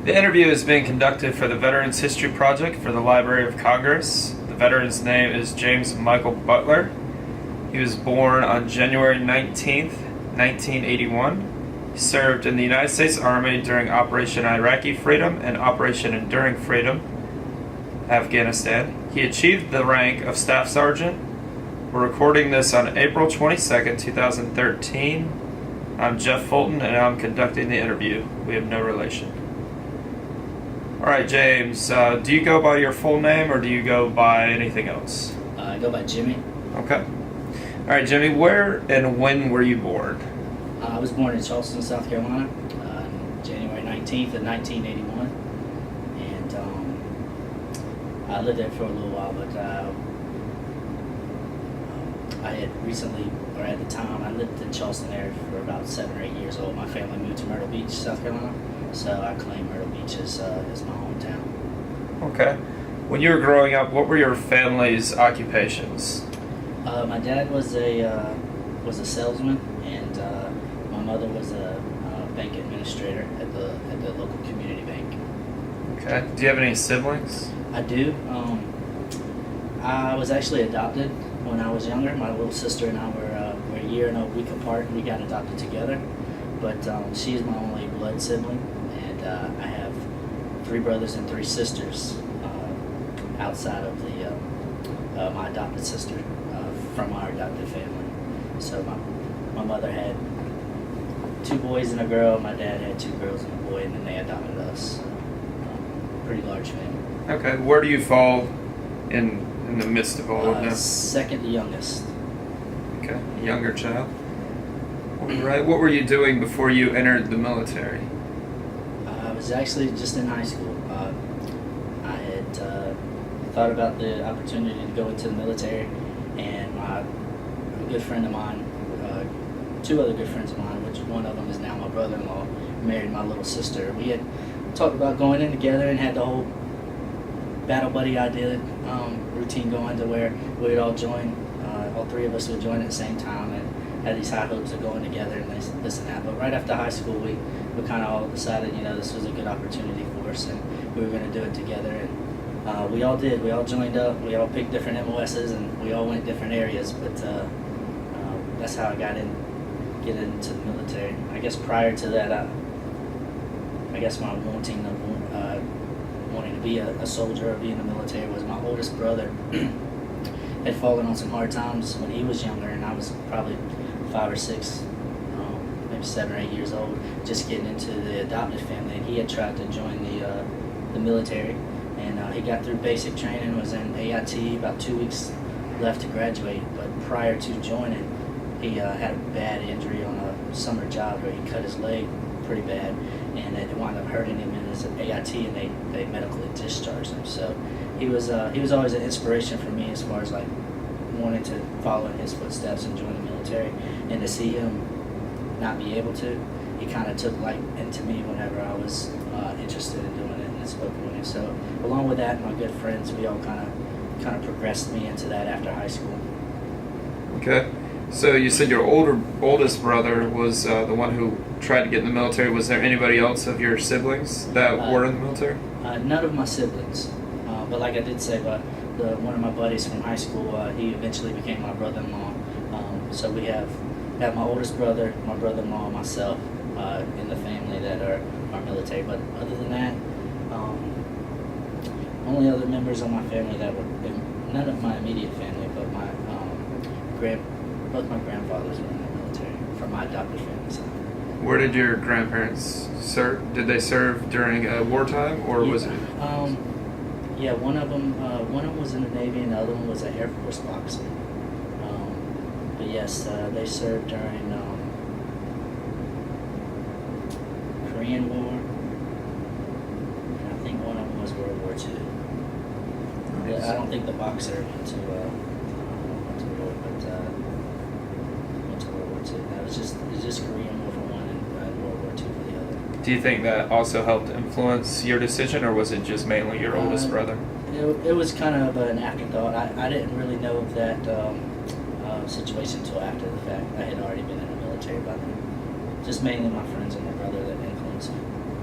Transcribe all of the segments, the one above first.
The interview is being conducted for the Veterans History Project for the Library of Congress. The veteran's name is James Michael Butler. He was born on January 19th, 1981. He served in the United States Army during Operation Iraqi Freedom and Operation Enduring Freedom, Afghanistan. He achieved the rank of Staff Sergeant. We're recording this on April 22nd, 2013. I'm Jeff Fulton, and I'm conducting the interview. We have no relation. All right, James, do you go by your full name or do you go by anything else? I go by Jimmy. Okay. All right, Jimmy, where and when were you born? I was born in Charleston, South Carolina, on January 19th of 1981. And I lived there for a little while, but I had recently, or at the time, I lived in Charleston area for about 7 or 8 years old. My family moved to Myrtle Beach, South Carolina, so I claim Myrtle Beach as my hometown. Okay. When you were growing up, what were your family's occupations? My dad was a salesman, and my mother was a bank administrator at the local community bank. Okay. Do you have any siblings? I do. I was actually adopted when I was younger. My little sister and I were a year and a week apart, and we got adopted together. But she is my only blood sibling, and I have 3 brothers and 3 sisters outside of my adopted sister from our adopted family. So my mother had 2 boys and a girl. My dad had 2 girls and a boy, and then they adopted us. Pretty large family. Okay. Where do you fall in the midst of all of them? Second to youngest. Okay. Younger child. All right. What were you doing before you entered the military? I was actually just in high school. I had thought about the opportunity to go into the military, and a good friend of mine, 2 other good friends of mine, which one of them is now my brother-in-law, married my little sister. We had talked about going in together and had the whole battle buddy idea routine going to where we would all join. All 3 of us would join at the same time and had these high hopes of going together and this and that. But right after high school, we kind of all decided, this was a good opportunity for us, and we were going to do it together. And we all did. We all joined up. We all picked different MOSs, and we all went different areas. But that's how I get into the military. I guess prior to that, I guess my wanting to be a soldier or be in the military was my oldest brother had fallen on some hard times when he was younger, and I was probably 5 or 6, maybe 7 or 8 years old, just getting into the adopted family. And he had tried to join the military, and he got through basic training, was in AIT, about 2 weeks left to graduate. But prior to joining, he had a bad injury on a summer job where he cut his leg pretty bad, and it wound up hurting him in his AIT, and they medically discharged him. So he was always an inspiration for me as far as like wanting to follow in his footsteps and join the military. And to see him not be able to, he kind of took light into me whenever I was interested in doing it and spoke with him. So along with that, my good friends, we all kind of progressed me into that after high school. Okay. So you said your oldest brother was the one who tried to get in the military. Was there anybody else of your siblings that were in the military? None of my siblings. But like I did say, one of my buddies from high school, he eventually became my brother-in-law. So we have my oldest brother, my brother-in-law, and myself in the family that are military. But other than that, only other members of my family that were none of my immediate family, but both my grandfathers were in the military from my adopted family side. Where did your grandparents serve? Did they serve during wartime, or was it? Yeah, one of them was in the Navy, and the other one was an Air Force boxer. But yes, they served during Korean War, and I think one of them was World War II. Nice. I don't think the boxer went to war, but went to World War II. That was just Korean War for one and World War II for the other. Do you think that also helped influence your decision, or was it just mainly your oldest brother? It was kind of an afterthought. I didn't really know of that situation until after the fact. I had already been in the military by then. Just mainly my friends and my brother that influenced me.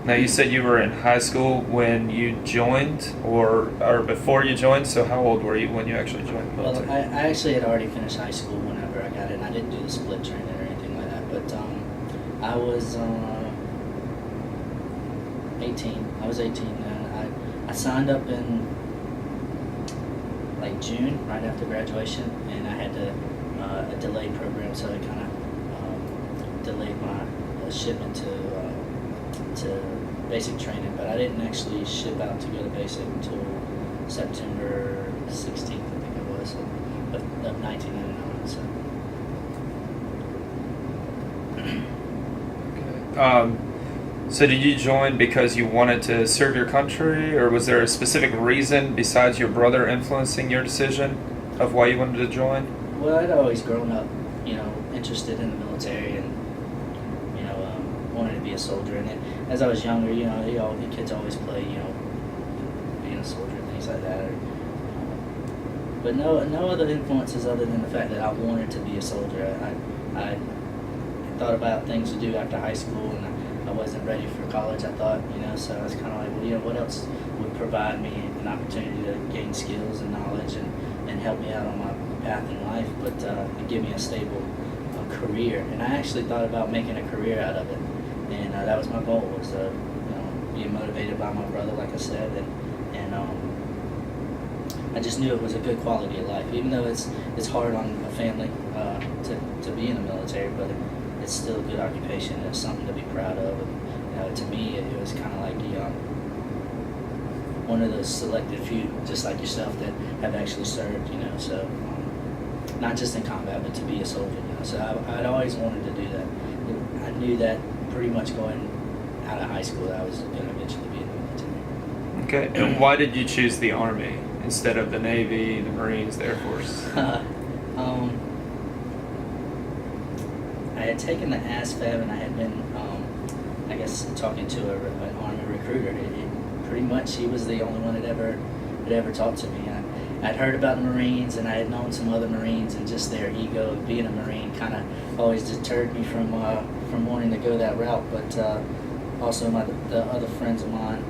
Now, you said you were in high school when you joined, or before you joined, so how old were you when you actually joined the Well, military? I actually had already finished high school whenever I got in. I didn't do the split training or anything like that, but I was 18. I was 18 then. I signed up in like June, right after graduation, and I had a delay program, so it kind of delayed my shipment to basic training. But I didn't actually ship out to go to basic until September 16th, I think it was, of 1999. So. Okay. So did you join because you wanted to serve your country, or was there a specific reason besides your brother influencing your decision of why you wanted to join? Well, I'd always grown up, interested in the military and, wanted to be a soldier. And as I was younger, the kids always play, being a soldier and things like that. But no other influences other than the fact that I wanted to be a soldier. I thought about things to do after high school, and I wasn't ready for college, I thought, so I was kind of like, well, what else would provide me an opportunity to gain skills and knowledge and help me out on my path in life, but give me a stable career. And I actually thought about making a career out of it, and that was my goal, was being motivated by my brother, like I said, and I just knew it was a good quality of life, even though it's hard on a family to be in the military, but it's still a good occupation and it's something to be proud of. And, to me, it was kind of like one of those selected few, just like yourself, that have actually served, so not just in combat, but to be a soldier, So I'd always wanted to do that. I knew that pretty much going out of high school that I was going to eventually be in the military. Okay, and why did you choose the Army instead of the Navy, the Marines, the Air Force? I had taken the ASVAB, and I had been, talking to an Army recruiter. Pretty much, he was the only one that ever talked to me. I'd heard about the Marines, and I had known some other Marines, and just their ego of being a Marine kind of always deterred me from wanting to go that route. But also the other friends of mine,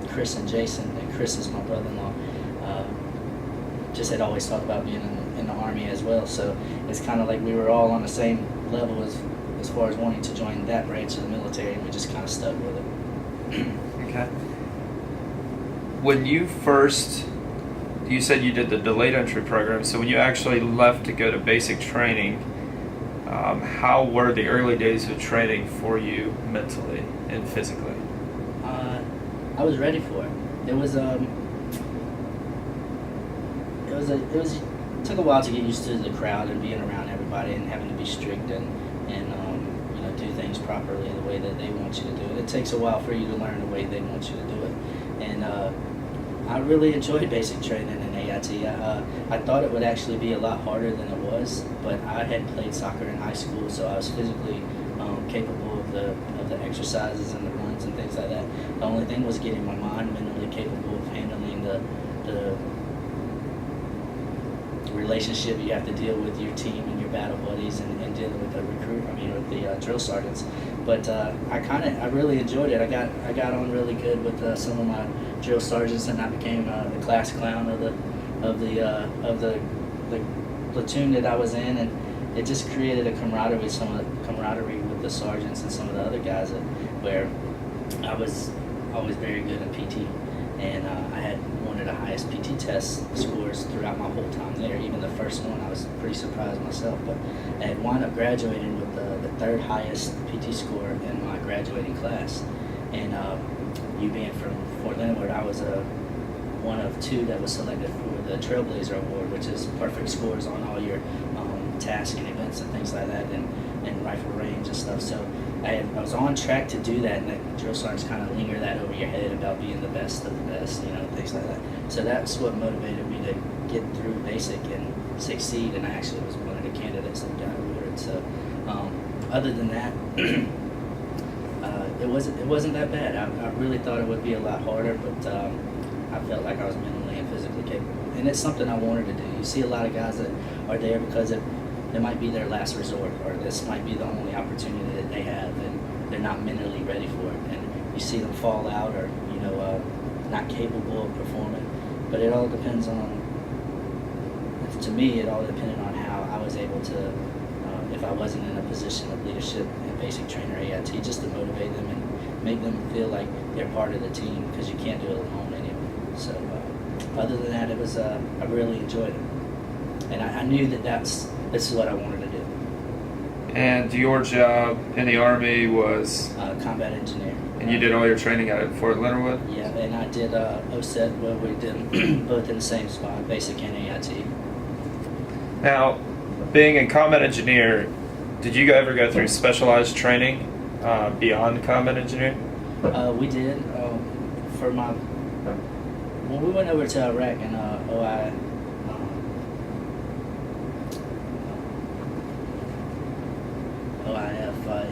Chris and Jason, and Chris is my brother-in-law, just had always talked about being in the Army as well. So it's kind of like we were all on the same level as far as wanting to join that branch of the military, and we just kind of stuck with it. Okay. When you said you did the delayed entry program, so when you actually left to go to basic training, how were the early days of training for you mentally and physically? I was ready for it. It took a while to get used to the crowd and being around everybody and having to be strict and do things properly the way that they want you to do it. It takes a while for you to learn the way they want you to do it. And I really enjoyed basic training in AIT. I thought it would actually be a lot harder than it was, but I had played soccer in high school, so I was physically capable of the exercises and the runs and things like that. The only thing was getting my mind mentally capable of handling the relationship you have to deal with your team and your battle buddies and dealing with with the drill sergeants. But I really enjoyed it. I got on really good with some of my drill sergeants, and I became the class clown of the platoon that I was in, and it just created a camaraderie with the sergeants and some of the other guys where I was always very good at PT, and I had one of the highest PT test scores throughout my whole time there. Even the first one, I was pretty surprised myself, but I had wound up graduating with the third highest PT score in my graduating class. And you being from Fort Leonard, I was one of two that was selected for the Trailblazer Award, which is perfect scores on all your tasks and events and things like that, and rifle range and stuff. So I was on track to do that, and the drill sergeants kind of linger that over your head about being the best of the best, things like that. So that's what motivated me to get through basic and succeed, and I actually was one of the candidates that got awarded. So other than that, it wasn't that bad. I really thought it would be a lot harder, but I felt like I was mentally and physically capable. And it's something I wanted to do. You see a lot of guys that are there because it might be their last resort, or this might be the only opportunity that they have, and they're not mentally ready for it. And you see them fall out or not capable of performing. But it all depends on. To me, it all depended on how I was able to, if I wasn't in a position of leadership in basic trainer AIT, just to motivate them and make them feel like they're part of the team, because you can't do it alone anyway. So other than that, it was I really enjoyed it, and I knew that this is what I wanted to do. And your job in the Army was? Combat engineer. And you did all your training at Fort Leonard Wood? Yeah, and I did OSET, where we did both in the same spot, basic and AIT. Now, being a combat engineer, did you ever go through specialized training beyond combat engineering? We did. For my when we went over to Iraq and OIF,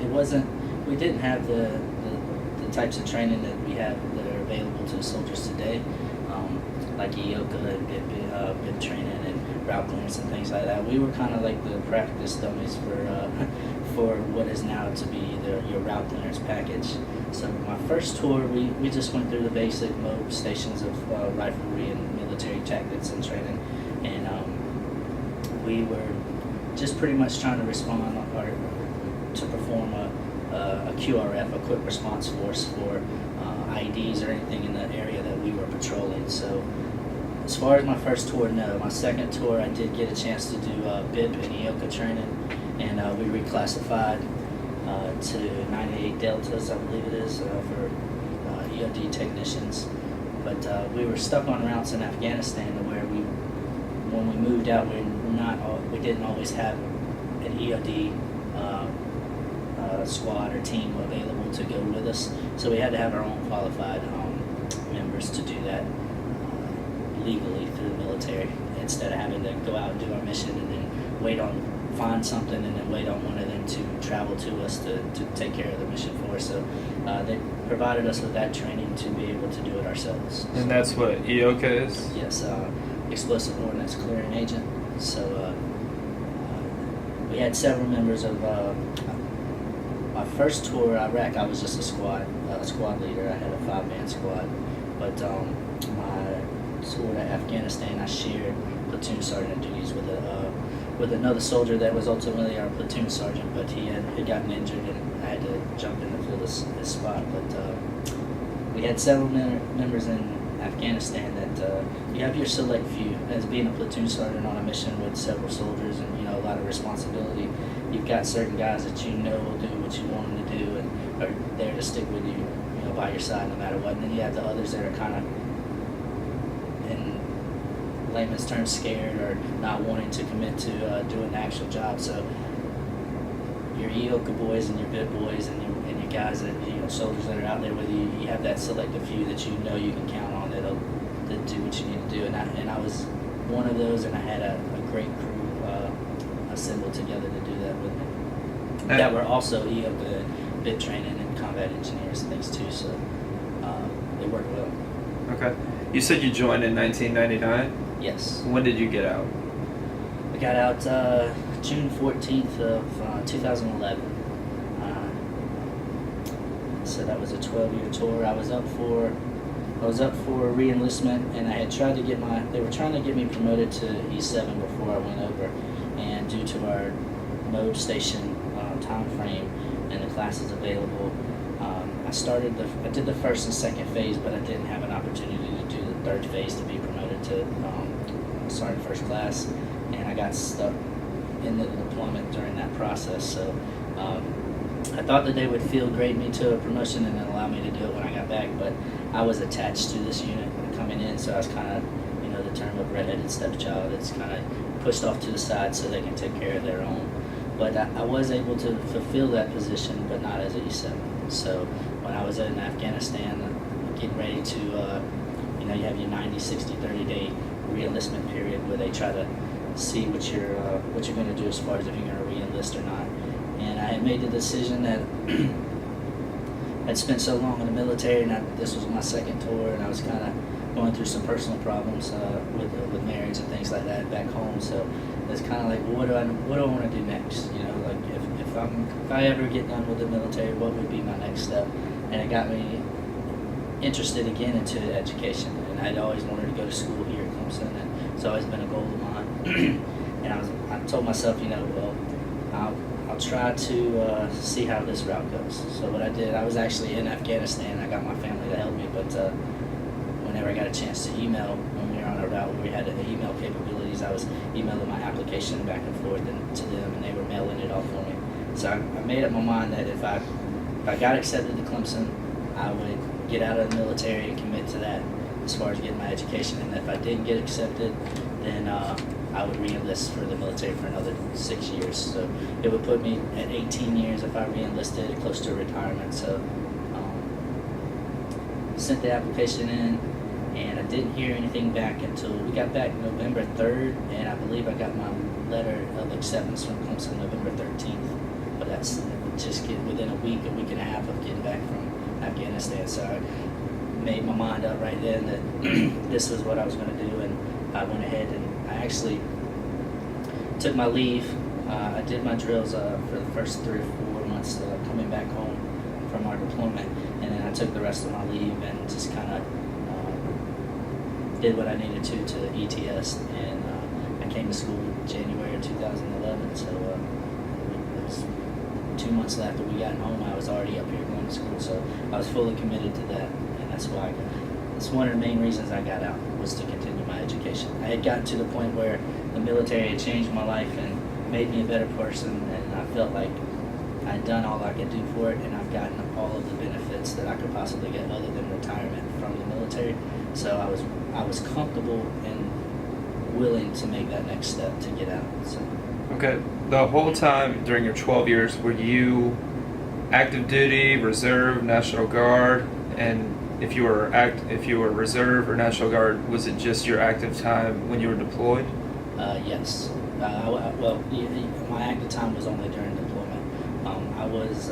it wasn't. We didn't have the types of training that we have that are available to the soldiers today, like EOCA and bib training and route clearance and things like that. We were kind of like the practice dummies for what is now to be your route clearance package. So my first tour, we just went through the basic mode stations of riflery and military tactics and training, and we were just pretty much trying to respond or to perform a QRF, a quick response force for IEDs or anything in the area that we were patrolling. So as far as my first tour, no. My second tour, I did get a chance to do bib and EOCA training, and we reclassified to 98 Deltas, I believe it is, for EOD technicians. But we were stuck on routes in Afghanistan where when we moved out, we didn't always have an EOD squad or team available to go with us, so we had to have our own qualified members to do that legally through the military, instead of having to go out and do our mission and then find something and then wait on one of them to travel to us to take care of the mission for us. So they provided us with that training to be able to do it ourselves. And that's what EOCA is? Yes, explosive ordnance clearing agent. So we had several members of my first tour, Iraq, I was just a squad leader. I had a 5-man squad. But my tour to Afghanistan, I shared platoon sergeant duties with another soldier that was ultimately our platoon sergeant, but he had gotten injured and I had to jump in to fill his spot. But we had several members in Afghanistan that you have your select few. As being a platoon sergeant on a mission with several soldiers and a lot of responsibility, you've got certain guys that will do what you want them to do and are there to stick with you, by your side no matter what. And then you have the others that are kind of, in layman's terms, scared or not wanting to commit to doing the actual job. So your EOCA boys and your bib boys and your guys that soldiers that are out there with you, you have that selective few that you can count on that'll do what you need to do. And I was one of those, and I had a great crew assembled together to do that with me. That were also EOCA, bib training, and combat engineers and things too. So it worked well. Okay. You said you joined in 1999? Yes. When did you get out? I got out June 14th of 2011. So that was a 12-year tour. I was up for re-enlistment, and I had tried to they were trying to get me promoted to E7 before I went over, and due to our mode station time frame and the classes available, I did the first and second phase, but I didn't have an opportunity to do the third phase to be promoted to sergeant first class, and I got stuck in the deployment during that process. So I thought that they would grade me to a promotion and then allow me to do it when I got back, but I was attached to this unit coming in, so I was kind of, the term of redheaded stepchild. It's kind of pushed off to the side so they can take care of their own. But I was able to fulfill that position, but not as an E7. So when I was in Afghanistan, getting ready to, you have your 90, 60, 30-day re-enlistment period where they try to see what you're going to do as far as if you're going to re-enlist or not. And I had made the decision that I'd spent so long in the military, and this was my second tour, and I was kind of going through some personal problems with marriage and things like that back home. So it's kind of like, what do I want to do next? Like if I ever get done with the military, what would be my next step? and it got me interested again into education. And I'd always wanted to go to school here at Clemson, and it's always been a goal of mine. And I told myself, I'll try to see how this route goes. So what I did, I was actually in Afghanistan. I got my family to help me, but whenever I got a chance to email, when we were on a route where we had the email capabilities, I was emailing my application back and forth to them, and they were mailing it off for me. So I made up my mind that if I got accepted to Clemson, I would get out of the military and commit to that as far as getting my education. And if I didn't get accepted, then I would re-enlist for the military for another 6 years. So it would put me at 18 years if I re-enlisted, close to retirement. So sent the application in, and I didn't hear anything back until we got back November 3rd, and I believe I got my letter of acceptance from Clemson November 13th. But that's just within a week and a half of getting back from Afghanistan. So I made my mind up right then that this was what I was going to do, and I went ahead and I actually took my leave. I did my drills for the first 3 or 4 months coming back home from our deployment, and then I took the rest of my leave and just kind of did what I needed to ETS, and I came to school in January of 2011. So it was 2 months after we got home, I was already up here going to school, so I was fully committed to that, and that's why that's one of the main reasons I got out, was to continue my education. I had gotten to the point where the military had changed my life and made me a better person, and I felt like I'd done all I could do for it, and I've gotten all of the benefits that I could possibly get other than retirement from the military. So I was comfortable and willing to make that next step to get out. So. Okay. The whole time during your 12 years, were you active duty, reserve, National Guard? And if you were reserve or National Guard, was it just your active time when you were deployed? Yes. My active time was only during deployment. I was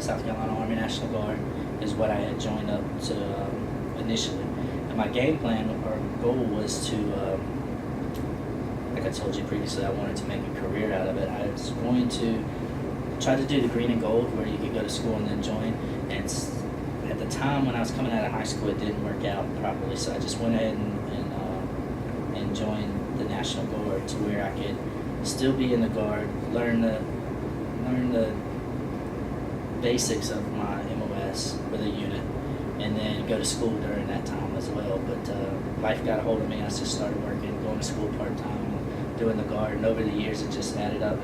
South Carolina Army National Guard is what I had joined up to initially. And my game plan or goal was to, like I told you previously, I wanted to make a career out of it. I was going to try to do the green and gold, where you could go to school and then join. And at the time when I was coming out of high school, it didn't work out properly, so I just went ahead and joined the National Guard, to where I could still be in the Guard, learn the basics of my MOS with a unit, and then go to school during that time as well. But life got a hold of me. I just started working, going to school part-time, doing the Guard, and over the years it just added up.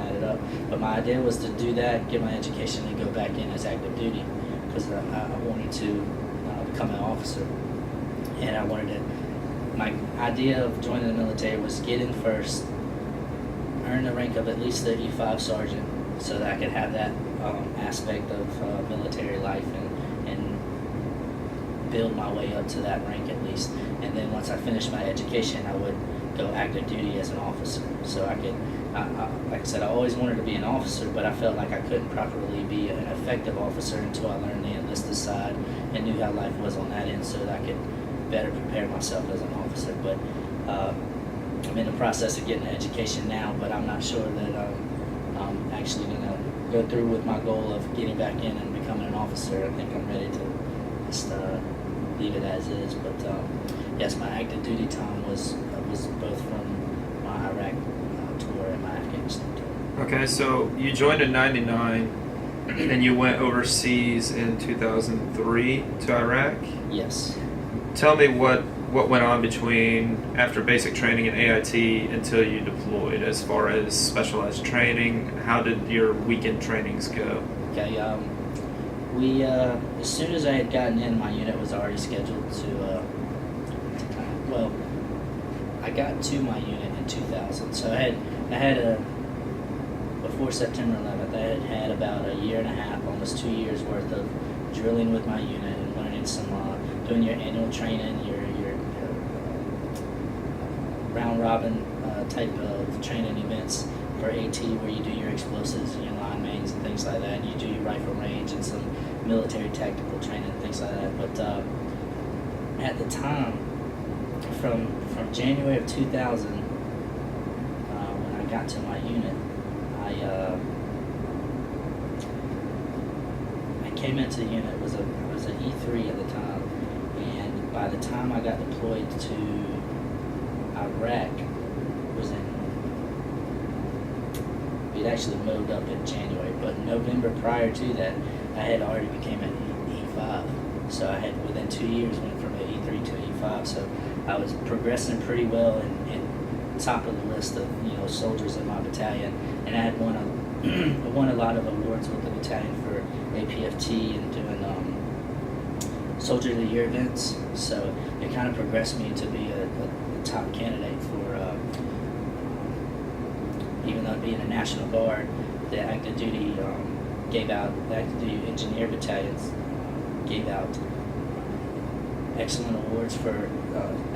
But my idea was to do that, get my education, and go back in as active duty, because I wanted to become an officer. And my idea of joining the military was get in first, earn the rank of at least the E5 sergeant, so that I could have that aspect of military life and build my way up to that rank at least. And then once I finished my education, I would go active duty as an officer. So I could, like I said, I always wanted to be an officer, but I felt like I couldn't properly be an effective officer until I learned the enlisted side and knew how life was on that end, so that I could better prepare myself as an officer. But I'm in the process of getting an education now, but I'm not sure that I'm actually going to go through with my goal of getting back in and becoming an officer. I think I'm ready to just leave it as is. But yes, my active duty time was both from my Iraq tour and my Afghanistan tour. Okay, so you joined in '99, and you went overseas in 2003 to Iraq? Yes. Tell me what went on between after basic training in AIT until you deployed, as far as specialized training. How did your weekend trainings go? Okay, we as soon as I had gotten in, my unit was already scheduled to I got to my unit in 2000. So I had before September 11th, I had about a year and a half, almost 2 years worth of drilling with my unit and learning some, doing your annual training, your round robin type of training events for AT, where you do your explosives and your line mains and things like that, and you do your rifle range and some military tactical training and things like that. But at the time, from January of 2000, when I got to my unit, I came into the unit was a E3 at the time, and by the time I got deployed to Iraq, was in. We'd actually moved up in January, but November prior to that, I had already became an E5. So I had within 2 years went from an E3 to an E5. So I was progressing pretty well and top of the list of soldiers in my battalion, and I had won a lot of awards with the battalion for APFT and doing Soldier of the Year events. So it kind of progressed me to be a top candidate for. Even though being a National Guard, the active duty gave out, the active duty engineer battalions gave out excellent awards for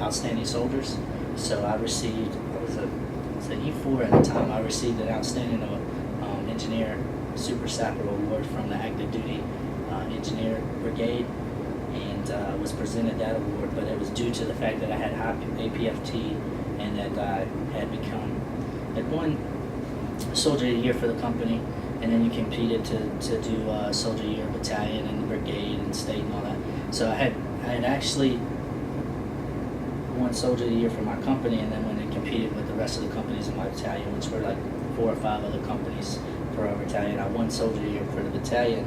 outstanding soldiers. So I was an E4 at the time. I received an outstanding engineer super sapper award from the active duty engineer brigade, and was presented that award. But it was due to the fact that I had high APFT and that I had won Soldier of the Year for the company, and then you competed to do Soldier of the Year battalion and brigade and state and all that. So I had actually won Soldier of the Year for my company, and then when I competed with the rest of the companies in my battalion, which were like 4 or 5 other companies for our battalion, I won Soldier of the Year for the battalion.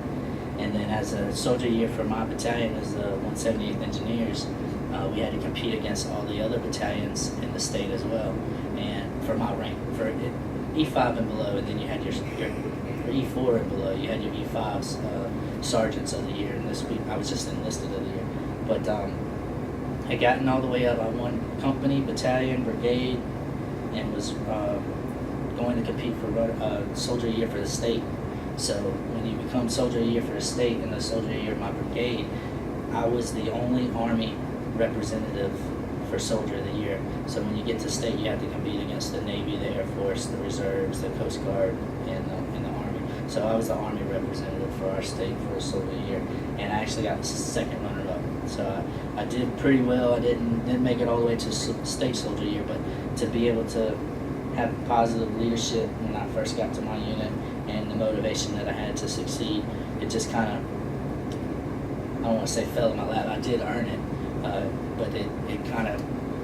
And then as a Soldier of the Year for my battalion, as the 178th Engineers, we had to compete against all the other battalions in the state as well. And for my rank, for E5 and below, and then you had your E4 and below, you had your E5s, Sergeants of the Year, and this week I was just enlisted of the year. But I gotten all the way up. I won company, battalion, brigade, and was going to compete for Soldier of the Year for the state. So when you become Soldier of the Year for the state and the Soldier of the Year of my brigade, I was the only Army representative for Soldier of the Year. So when you get to state, you have to compete against the Navy, the Air Force, the Reserves, the Coast Guard, and the Army. So I was the Army representative for our state for Soldier of the Year, and I actually got the second runner-up. So I did pretty well. I didn't make it all the way to state Soldier of the Year, but to be able to have positive leadership when I first got to my unit and the motivation that I had to succeed, it just kind of, I don't want to say fell in my lap. I did earn it. But it kind of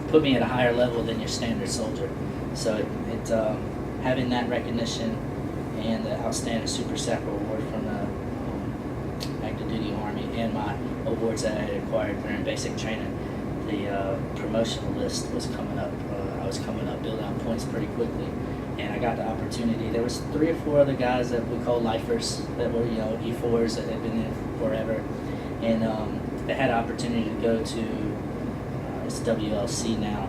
put me at a higher level than your standard soldier. So it having that recognition and the outstanding Super Sapper Award from the active duty Army and my awards that I had acquired during basic training, the promotional list was coming up. I was coming up, building up points pretty quickly, and I got the opportunity. There was 3 or 4 other guys that we call lifers that were E4s that had been in forever, and they had an opportunity to go to it's WLC now,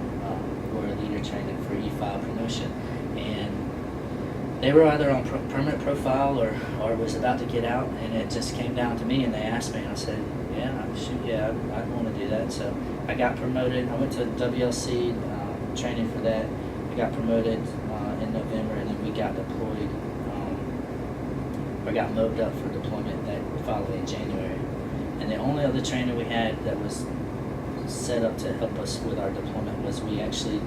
Warrior Leader Training for E5 promotion, and they were either on permanent profile or was about to get out, and it just came down to me, and they asked me, and I said, I want to do that. So I got promoted. I went to WLC training for that. I got promoted in November, and then we got deployed. I got moved up for deployment that following January. And the only other training we had that was set up to help us with our deployment was we actually,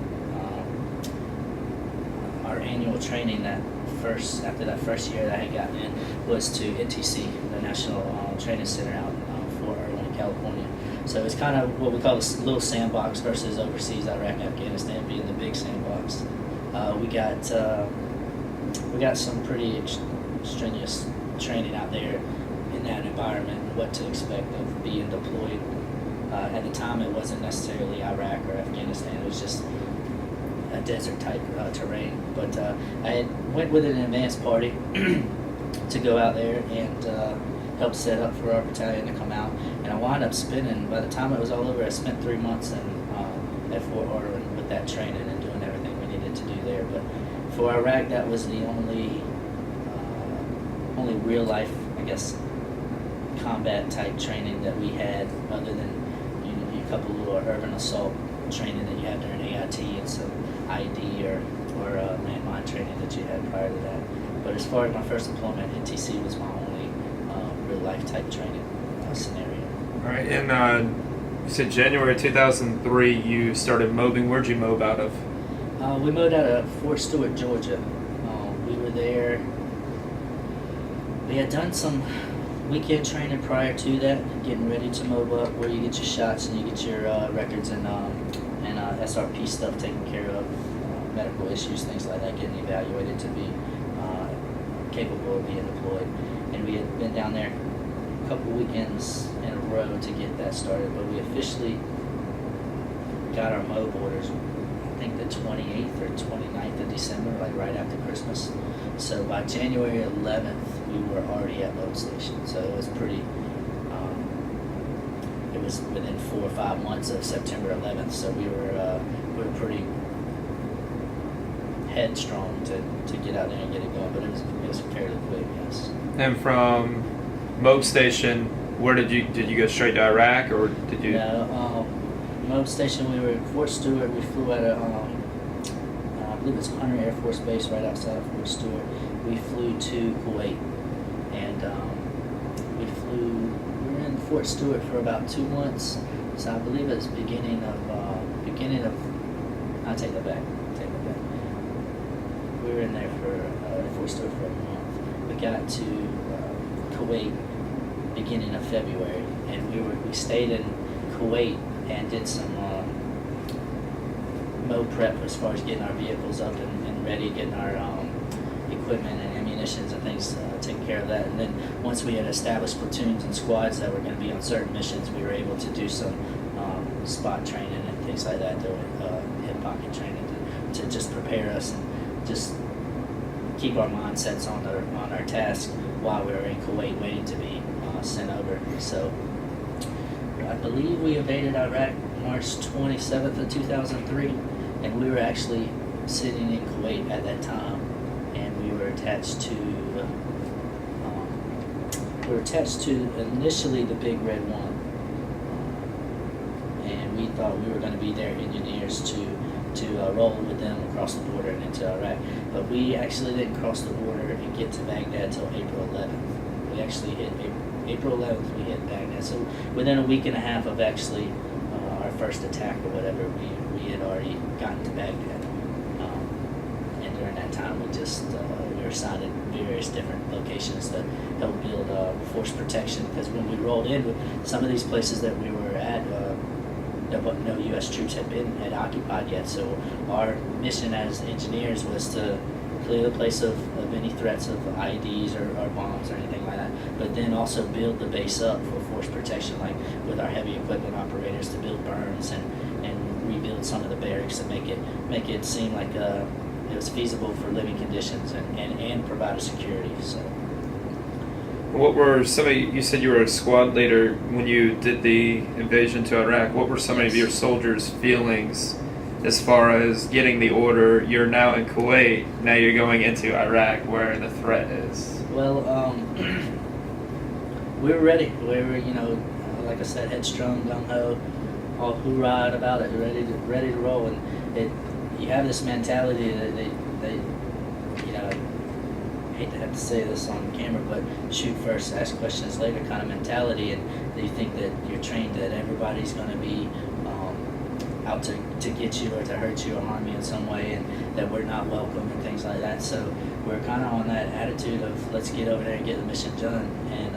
our annual training after that first year that I had gotten in was to NTC, the National Training Center out in Fort Irwin, California. So it was kind of what we call a little sandbox versus overseas Iraq, Afghanistan being the big sandbox. We got some pretty strenuous training out there in that environment, what to expect of being deployed. At the time, it wasn't necessarily Iraq or Afghanistan. It was just a desert type terrain. But I went with an advance party to go out there and help set up for our battalion to come out. And I wound up spending, by the time it was all over, I spent 3 months at Fort Irwin with that training and doing everything we needed to do there. But for Iraq, that was the only real life, I guess, combat type training that we had, other than a couple little urban assault training that you had during AIT and some ID or landmine training that you had prior to that. But as far as my first deployment, NTC was my only real life type training scenario. All right, and you said January 2003 you started mobbing. Where'd you mob out of? We moved out of Fort Stewart, Georgia. We were there. We had done some weekend training prior to that, getting ready to move up, where you get your shots and you get your records and SRP stuff taken care of, medical issues, things like that, getting evaluated to be capable of being deployed. And we had been down there a couple weekends in a row to get that started, but we officially got our MOB orders, I think the 28th or 29th of December, like right after Christmas. So by January 11th, we were already at MOB station. So it was pretty, it was within 4 or 5 months of September 11th. So we were pretty headstrong to get out there and get it going. But it was fairly quick, yes. And from MOB station, where did you go straight to Iraq, or did you? No, MOB station, we were at Fort Stewart. We flew at a, I believe it's Hunter Air Force Base right outside of Fort Stewart. We flew to Kuwait, and we were in Fort Stewart for about 2 months. So I believe it's beginning of, I take that back. We were in there for Fort Stewart for a month. We got to Kuwait beginning of February, and we stayed in Kuwait and did some MOB prep as far as getting our vehicles up and ready, getting our equipment and ammunitions and things, taking care of that. And then once we had established platoons and squads that were going to be on certain missions, we were able to do some spot training and things like that, hip pocket training to just prepare us and just keep our mindsets on our task while we were in Kuwait waiting to be sent over. So I believe we invaded Iraq March 27th of 2003, and we were actually sitting in Kuwait at that time, and we were attached to initially the Big Red One, and we thought we were going to be their engineers to roll with them across the border and into Iraq. But we actually didn't cross the border and get to Baghdad till April 11th. We actually hit April 11th, we hit Baghdad. So within a week and a half of actually our first attack or whatever, we had already gotten to Baghdad. And during that time, we were assigned at various different locations to help build force protection. Because when we rolled in, some of these places that we were at, no U.S. troops had occupied yet. So our mission as engineers was to clear the place of any threats of IEDs or bombs or anything like that, but then also build the base up for force protection, like with our heavy equipment operators, to build berms and rebuild some of the barracks to make it seem like it was feasible for living conditions and provide a security. So. What were you said you were a squad leader when you did the invasion to Iraq. What were some of your soldiers' feelings as far as getting the order? You're now in Kuwait, now you're going into Iraq where the threat is. Well, we were ready. We were, like I said, headstrong, gung-ho, all hoorah about it, ready to roll. And you have this mentality that they I hate to have to say this on camera, but shoot first, ask questions later kind of mentality, and you think that you're trained that everybody's going to be out to get you or to hurt you or harm you in some way, and that we're not welcome and things like that. So we're kind of on that attitude of let's get over there and get the mission done. And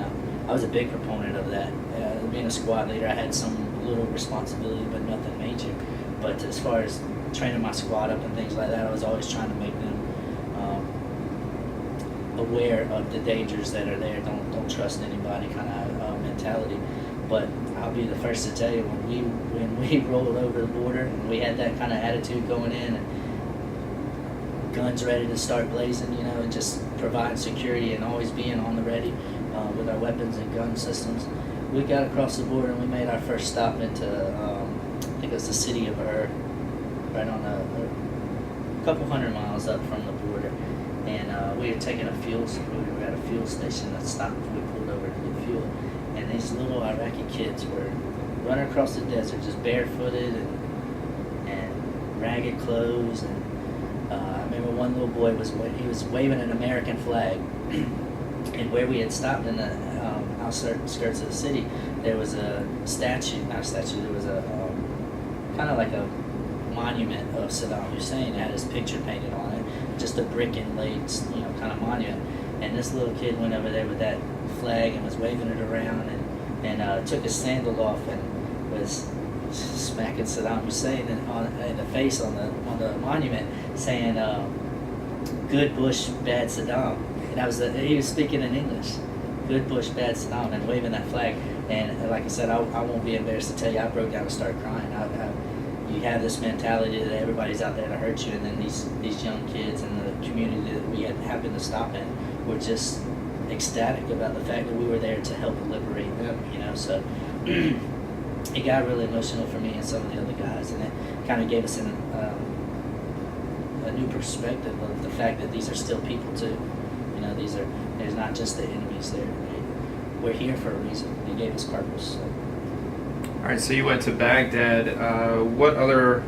I was a big proponent of that. Being a squad leader, I had some little responsibility, but nothing major. But as far as training my squad up and things like that, I was always trying to make them aware of the dangers that are there. Don't trust anybody kind of mentality. But I'll be the first to tell you, when we rolled over the border and we had that kind of attitude going in, and guns ready to start blazing, and just provide security and always being on the ready with our weapons and gun systems. We got across the border and we made our first stop into, I think it was the city of Ur, right on a couple hundred miles up from the border. And we were taking we were at a fuel station that stopped. We pulled over to get fuel. And these little Iraqi kids were running across the desert, just barefooted and ragged clothes. And I remember one little boy was waving an American flag. And where we had stopped in the outskirts of the city, there was a statue. Not a statue. There was a kind of like a monument of Saddam Hussein. It had his picture painted on it, just a brick inlaid, kind of monument. and this little kid went over there with that flag and was waving it around and took his sandal off and was smacking Saddam Hussein in the face on the monument, saying "Good Bush, bad Saddam," and he was speaking in English, "Good Bush, bad Saddam," and waving that flag. And like I said, I won't be embarrassed to tell you, I broke down and started crying. You have this mentality that everybody's out there to hurt you, and then these young kids in the community that we had happened to stop in were just ecstatic about the fact that we were there to help liberate them, so it got really emotional for me and some of the other guys, and it kind of gave us a new perspective of the fact that these are still people too. There's not just the enemies there. We're here for a reason. They gave us purpose. So. All right, so you went to Baghdad. What other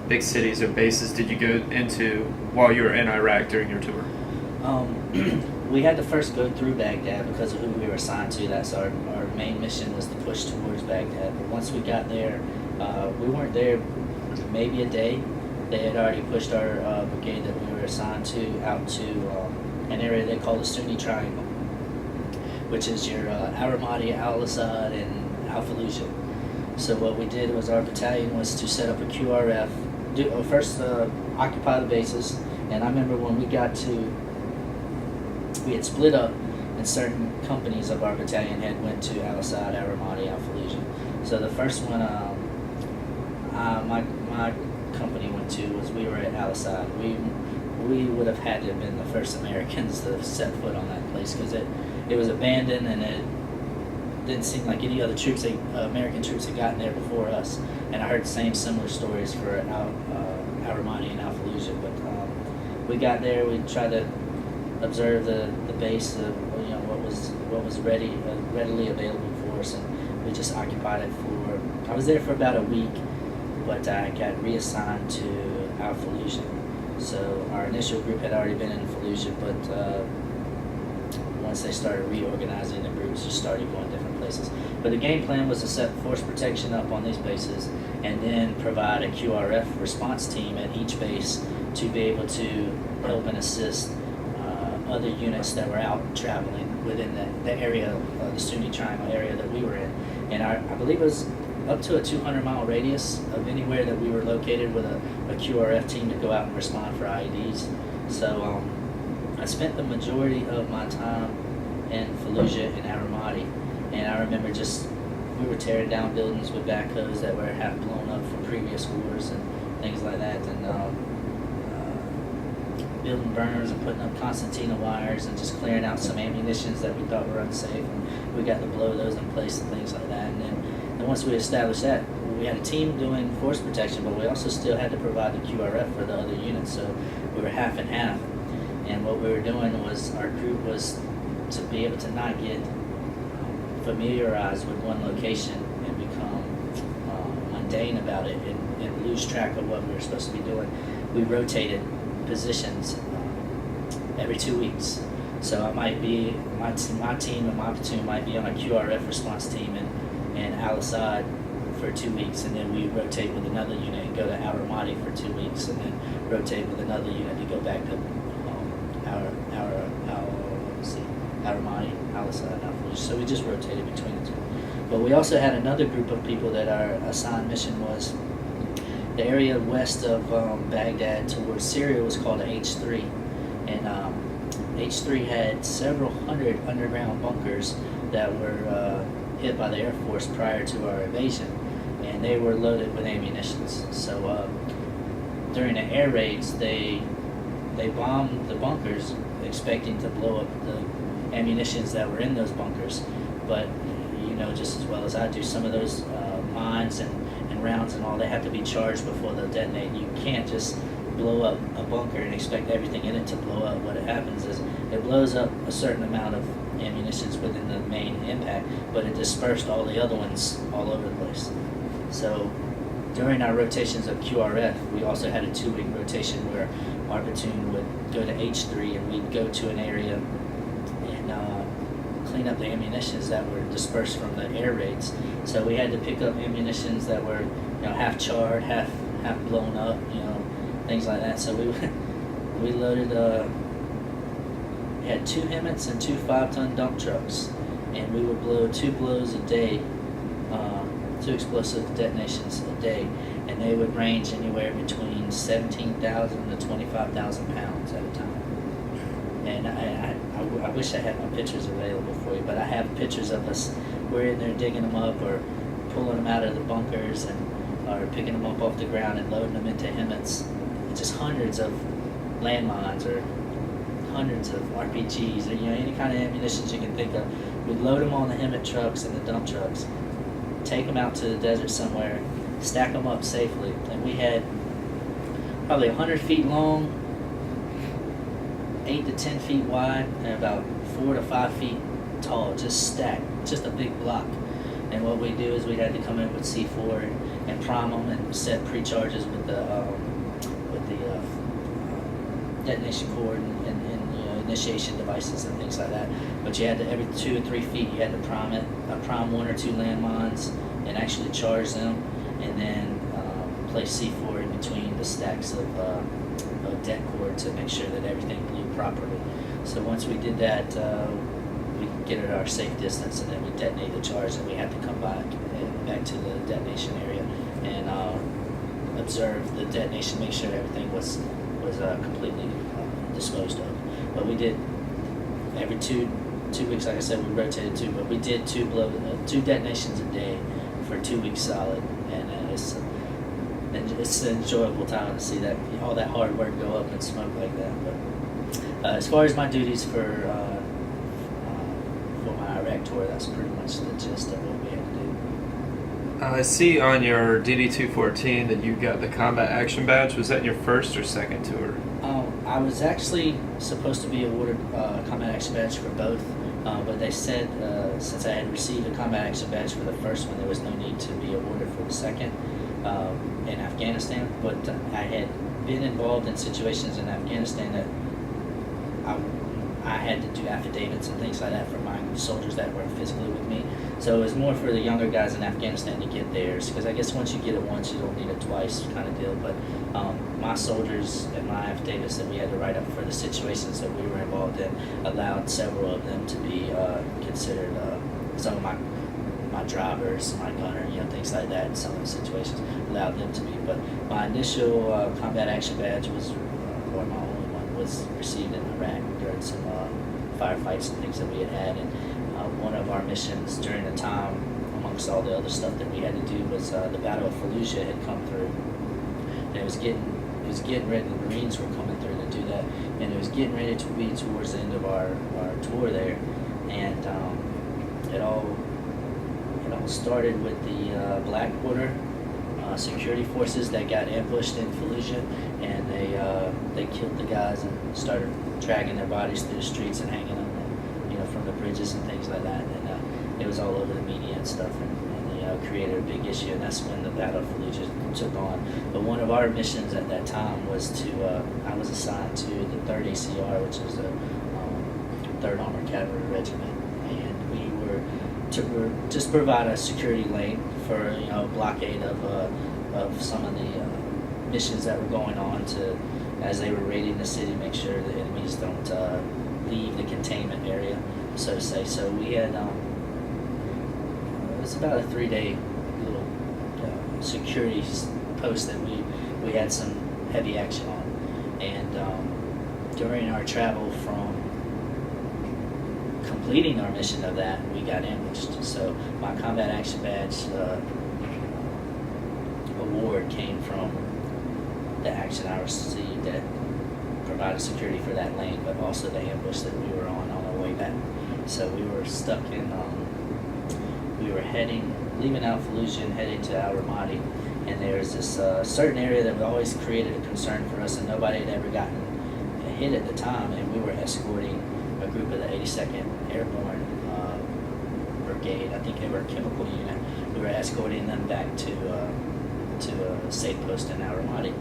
big cities or bases did you go into while you were in Iraq during your tour? We had to first go through Baghdad because of who we were assigned to. That's our main mission, was to push towards Baghdad. But once we got there, we weren't there maybe a day. They had already pushed our brigade that we were assigned to out to an area they call the Sunni Triangle, which is your Al-Ramadi, Al-Assad, and Al-Fallujah. So what we did was our battalion was to set up a QRF, first occupy the bases, and I remember when we had split up, and certain companies of our battalion had went to Al-Assad, Al-Ramadi, Al-Fallujah. So the first one my company went to we were at Al-Assad. We would have had to have been the first Americans to set foot on that place because it was abandoned, and it didn't seem like any other American troops had gotten there before us. And I heard the same similar stories for Al-Ramadi and Al-Fallujah. But we got there, we tried to observe the base of what was readily available for us, and we just occupied it I was there for about a week, but I got reassigned to Al-Fallujah. So our initial group had already been in Fallujah, but once they started reorganizing, the groups just started going different places. But the game plan was to set force protection up on these bases and then provide a QRF response team at each base to be able to help and assist other units that were out traveling within the area, the Sunni Triangle area that we were in. And I believe it was up to a 200-mile radius of anywhere that we were located with a QRF team to go out and respond for IEDs. So I spent the majority of my time in Fallujah and Al-Ramadi, and I remember we were tearing down buildings with backhoes that were half blown up from previous wars and things like that, and building burners and putting up concertina wires and just clearing out some ammunitions that we thought were unsafe, and we got to blow those in place and things like that. And then once we established that, we had a team doing force protection, but we also still had to provide the QRF for the other units, so we were half and half. And what we were doing was our group was to be able to not get familiarized with one location and become mundane about it and lose track of what we were supposed to be doing. We rotated positions every 2 weeks. So I might be, my team and my platoon might be on a QRF response team in Al-Assad for 2 weeks, and then we rotate with another unit and go to Al-Ramadi for 2 weeks, and then rotate with another unit to go back to Al-Ramadi, Al-Assad, Al-Fallujah. So we just rotated between the two. But we also had another group of people that our assigned mission was the area west of Baghdad towards Syria was called H3. And H3 had several hundred underground bunkers that were hit by the Air Force prior to our invasion, and they were loaded with ammunitions. So during the air raids, they bombed the bunkers expecting to blow up the ammunitions that were in those bunkers. But just as well as I do, some of those mines and rounds and all, they have to be charged before they'll detonate. You can't just blow up a bunker and expect everything in it to blow up. What happens is it blows up a certain amount of ammunitions within the main impact, but it dispersed all the other ones all over the place. So during our rotations of QRF, we also had a 2-week rotation where our platoon would go to H3 and we'd go to an area and clean up the ammunitions that were dispersed from the air raids. So we had to pick up ammunitions that were half charred, half blown up, things like that. So we loaded had 2 HEMTs and 2 5-ton dump trucks, and we would blow 2 blows a day, 2 explosive detonations a day, and they would range anywhere between 17,000 to 25,000 pounds at a time. And I wish I had my pictures available for you, but I have pictures of us. We're in there digging them up or pulling them out of the bunkers or picking them up off the ground and loading them into HEMTs. Just hundreds of landmines or hundreds of RPGs or any kind of ammunition you can think of. We'd load them on the HEMT trucks and the dump trucks, take them out to the desert somewhere, stack them up safely. And we had probably 100 feet long, 8 to 10 feet wide, and about 4 to 5 feet tall, just stacked, just a big block. And what we do is we had to come in with C4 and prime them and set pre-charges with the detonation cord and initiation devices and things like that. But you had to, every 2 or 3 feet, you had to prime it, prime 1 or 2 landmines and actually charge them, and then place C4 in between the stacks of det cord to make sure that everything blew properly. So once we did that, we could get at our safe distance, and then we detonate the charge, and we had to come back to the detonation area and observe the detonation, make sure everything was completely disposed of. But we did every two weeks, like I said, we rotated 2, but we did 2 detonations a day for 2 weeks solid, and it's an enjoyable time to see that all that hard work go up in smoke like that. But as far as my duties for my Iraq tour, that's pretty much the gist of what we had to do. I see on your DD-214 that you got the combat action badge. Was that your first or second tour? I was actually supposed to be awarded a combat action badge for both, but they said since I had received a combat action badge for the first one, there was no need to be awarded for the second in Afghanistan. But I had been involved in situations in Afghanistan that I had to do affidavits and things like that for my soldiers that were physically with me. So it was more for the younger guys in Afghanistan to get theirs, because I guess once you get it once, you don't need it twice kind of deal. But my soldiers and my affidavits that we had to write up for the situations that we were involved in allowed several of them to be considered, some of my drivers, my gunner, things like that in some of the situations allowed them to be. But my initial combat action badge was, or my only one, was received in Iraq during some firefights and things that we had. And one of our missions during the time, amongst all the other stuff that we had to do, was the Battle of Fallujah had come through. And it was getting ready, the Marines were coming through to do that, and it was getting ready to be towards the end of our tour there. And it all started with the Blackwater security forces that got ambushed in Fallujah, and they killed the guys and started dragging their bodies through the streets and hanging them, from the bridges and things like that. And it was all over the media and stuff, and created a big issue, and that's when the Battle of Fallujah took on. But one of our missions at that time was I was assigned to the 3rd ACR, which is the 3rd Armored Cavalry Regiment, and we were to just provide a security lane for blockade of some of the missions that were going on, as they were raiding the city, make sure the enemies don't leave the containment area, so to say. So we had it was about a 3-day little security post that we had some heavy action on, and during our travel from completing our mission of that, we got ambushed. So my combat action badge award came from the action I received that provided security for that lane, but also the ambush that we were on our way back. So we were stuck in, we were leaving out Fallujah and heading to Al Ramadi, and there's this certain area that always created a concern for us, and nobody had ever gotten hit at the time, and we were escorting a group of the 82nd Airborne Brigade, I think they were a chemical unit. We were escorting them back to a safe post in Al Ramadi,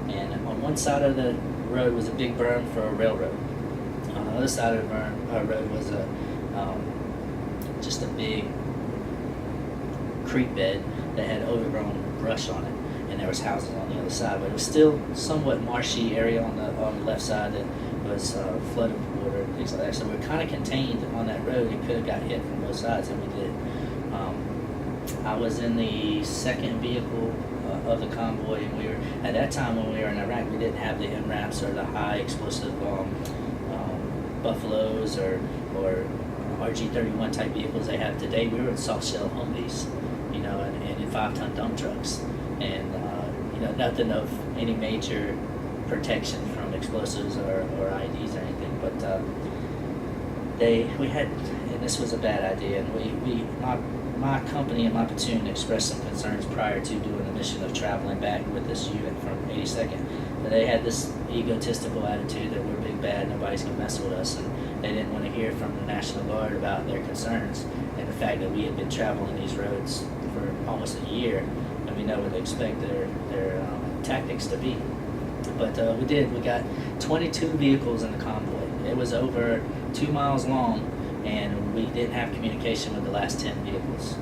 and on one side of the road was a big berm for a railroad. On the other side of the road was just a big creek bed that had overgrown brush on it, and there was houses on the other side, but it was still somewhat marshy area on the left side that was flooded with water and things like that. So we're kind of contained on that road and could have got hit from both sides, and we did. I was in the second vehicle of the convoy, and we were at that time when we were in Iraq. We didn't have the MRAPs or the high explosive Buffaloes or RG-31 type vehicles they have today. We were in soft shell Humvees, you know, and in 5-ton dump trucks, and you know, nothing of any major protection from explosives or IEDs or anything. But we had, and this was a bad idea, and my company and my platoon expressed some concerns prior to doing the mission of traveling back with this unit from 82nd. But they had this egotistical attitude that we're big bad, nobody's gonna mess with us, and they didn't want to hear from the National Guard about their concerns and the fact that we had been traveling these roads for almost a year, and we know what they expect their tactics to be. But we did. We got 22 vehicles in the convoy. It was over 2 miles long, and we didn't have communication with the last 10 vehicles.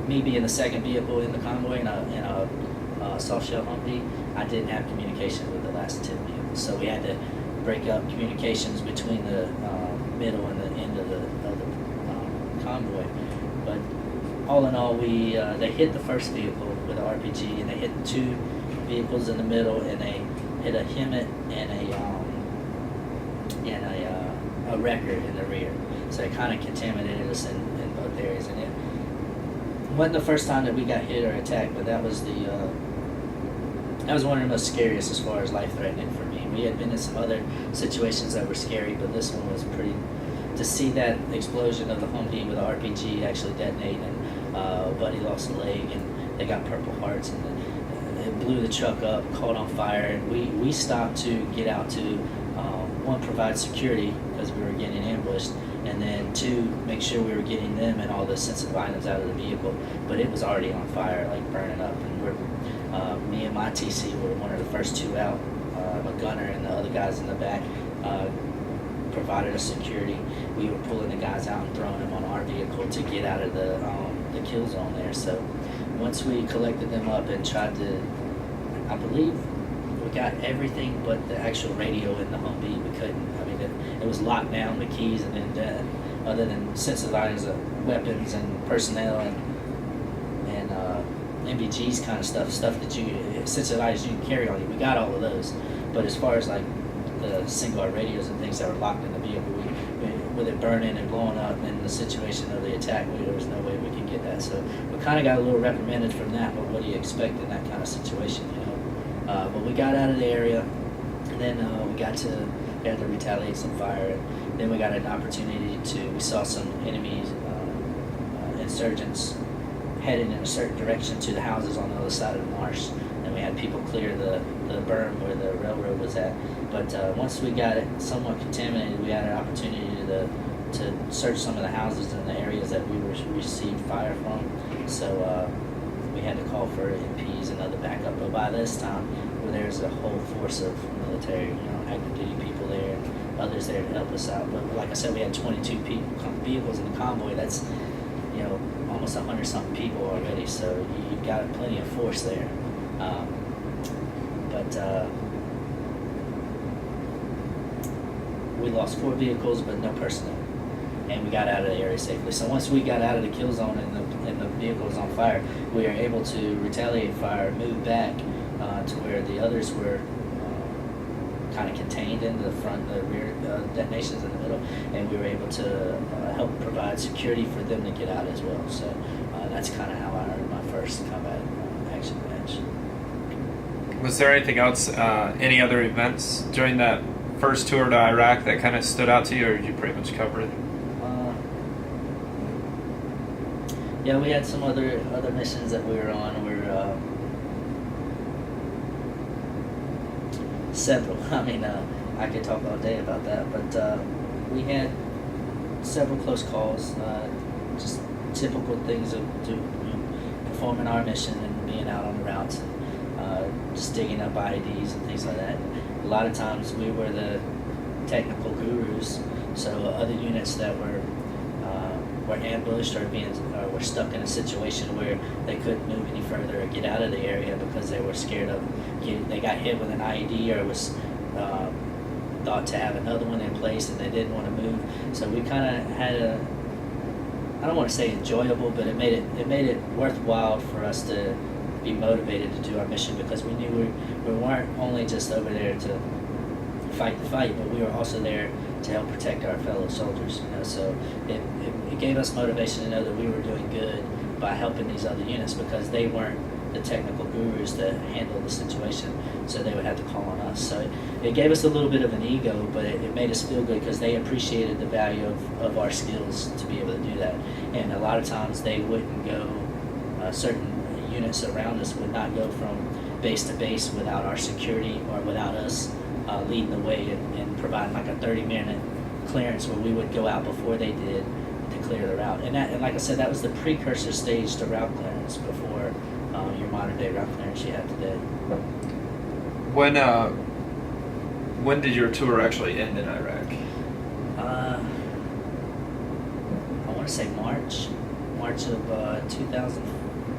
Me being the second vehicle in the convoy in a soft shell Humvee, I didn't have communication with the last 10 vehicles. So we had to break up communications between the middle and the end of the convoy. But all in all, they hit the first vehicle with an RPG, and they hit 2 vehicles in the middle, and they hit a HEMTT and a wrecker in the rear. So it kind of contaminated us in both areas. And it wasn't the first time that we got hit or attacked, but that was one of the most scariest as far as life-threatening for me. We had been in some other situations that were scary, but this one was pretty. To see that explosion of the Humvee with an RPG actually detonate, and a buddy lost a leg, and they got Purple Hearts, and it blew the truck up, caught on fire, and we stopped to get out to, one, provide security because we were getting ambushed, and then 2, make sure we were getting them and all the sensitive items out of the vehicle. But it was already on fire, like burning up, and me and my TC were one of the first 2 out. A gunner and the other guys in the back provided us security. We were pulling the guys out and throwing them on our vehicle to get out of the kill zone there. So once we collected them up and tried to, I believe we got everything but the actual radio in the Humvee. We couldn't. I mean, it was locked down, the keys, and then other than sensitive items of weapons and personnel and MBGs kind of stuff that sensitive items you can carry on you. We got all of those. But as far as like the single radios and things that were locked in the vehicle, with it burning and blowing up in the situation of the attack, there was no way we could get that. So we kind of got a little reprimanded from that, but what do you expect in that kind of situation, you know? But we got out of the area, and then we had to retaliate some fire, and then we got an opportunity we saw some enemies, insurgents heading in a certain direction to the houses on the other side of the marsh, and we had people clear the berm where the railroad was at. But once we got it somewhat contaminated, we had an opportunity to search some of the houses in the areas that we received fire from. So we had to call for MPs and other backup. But by this time, there's a whole force of military, you know, active duty people there, and others there to help us out. But like I said, we had 22 vehicles in the convoy. That's, you know, almost 100-something people already. So you've got plenty of force there. We lost 4 vehicles, but no personnel, and we got out of the area safely. So once we got out of the kill zone and the vehicle was on fire, we were able to retaliate fire, move back to where the others were kind of contained in the front, the rear detonations in the middle, and we were able to help provide security for them to get out as well. So that's kind of how I earned my first combat action badge. Was there anything else, any other events during that first tour to Iraq that kind of stood out to you, or did you pretty much cover it? Yeah, we had some other missions that we were on. We were several. I mean, I could talk all day about that, but we had several close calls. Just typical things of performing our mission and being out on the routes, and just digging up IEDs and things like that. A lot of times we were the technical gurus, so other units that were ambushed or were stuck in a situation where they couldn't move any further or get out of the area because they were scared of they got hit with an IED or was thought to have another one in place, and they didn't want to move. So we kind of had a, I don't want to say enjoyable, but it made it worthwhile for us to be motivated to do our mission, because we knew we weren't only just over there to fight the fight, but we were also there to help protect our fellow soldiers. So it gave us motivation to know that we were doing good by helping these other units, because they weren't the technical gurus that handled the situation, so they would have to call on us. So it gave us a little bit of an ego, but it made us feel good because they appreciated the value of our skills to be able to do that. And a lot of times they wouldn't go, certain units around us would not go from base to base without our security or without us leading the way and providing like a 30-minute clearance where we would go out before they did to clear the route. And like I said, that was the precursor stage to route clearance before your modern day route clearance you have today. When did your tour actually end in Iraq? I want to say March of 2000.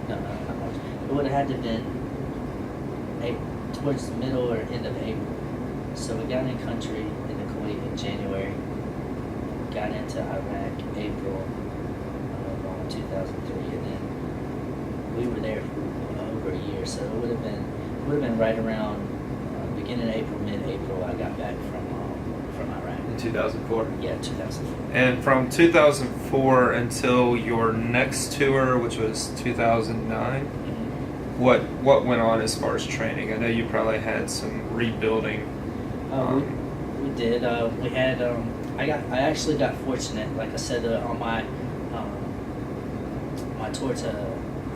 No, not March. It would have had to have been towards the middle or end of April. So we got in country in the Kuwait in January. Got into Iraq April of 2003, and then we were there for over a year. So it would have been right around beginning of April, mid-April. I got back from Iraq. In 2004? Yeah, 2004. And from 2004 until your next tour, which was 2009, what went on as far as training? I know you probably had some rebuilding. We did. We had. I actually got fortunate. Like I said, on my tour to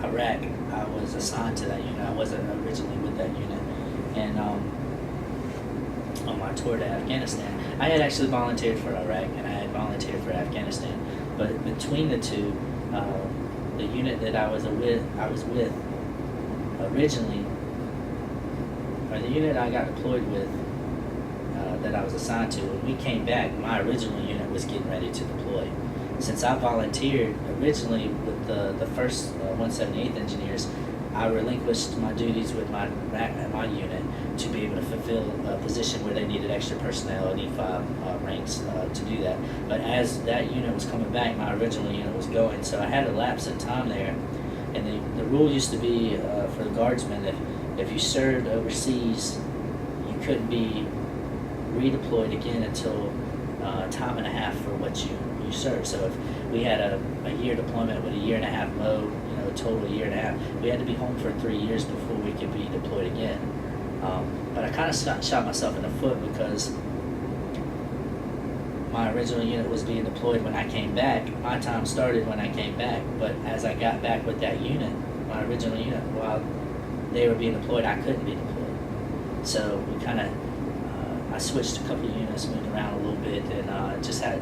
Iraq, I was assigned to that unit. I wasn't originally with that unit, and on my tour to Afghanistan, I had actually volunteered for Iraq and I had volunteered for Afghanistan. But between the two, the unit that I was with originally, or the unit I got deployed with, that I was assigned to, when we came back, my original unit was getting ready to deploy. Since I volunteered originally with the first 178th Engineers, I relinquished my duties with my unit to be able to fulfill a position where they needed extra personnel at E5 ranks to do that. But as that unit was coming back, my original unit was going, so I had a lapse in time there. And the rule used to be for the guardsmen that if you served overseas, you couldn't be redeployed again until time and a half for what you served. So if we had a year deployment with a year and a half mode, total year and a half, we had to be home for 3 years before we could be deployed again. But I kind of shot myself in the foot because my original unit was being deployed when I came back. My time started when I came back, but as I got back with that unit, my original unit, while they were being deployed, I couldn't be deployed. So we kind of, I switched a couple of units, moved around a little bit, and just had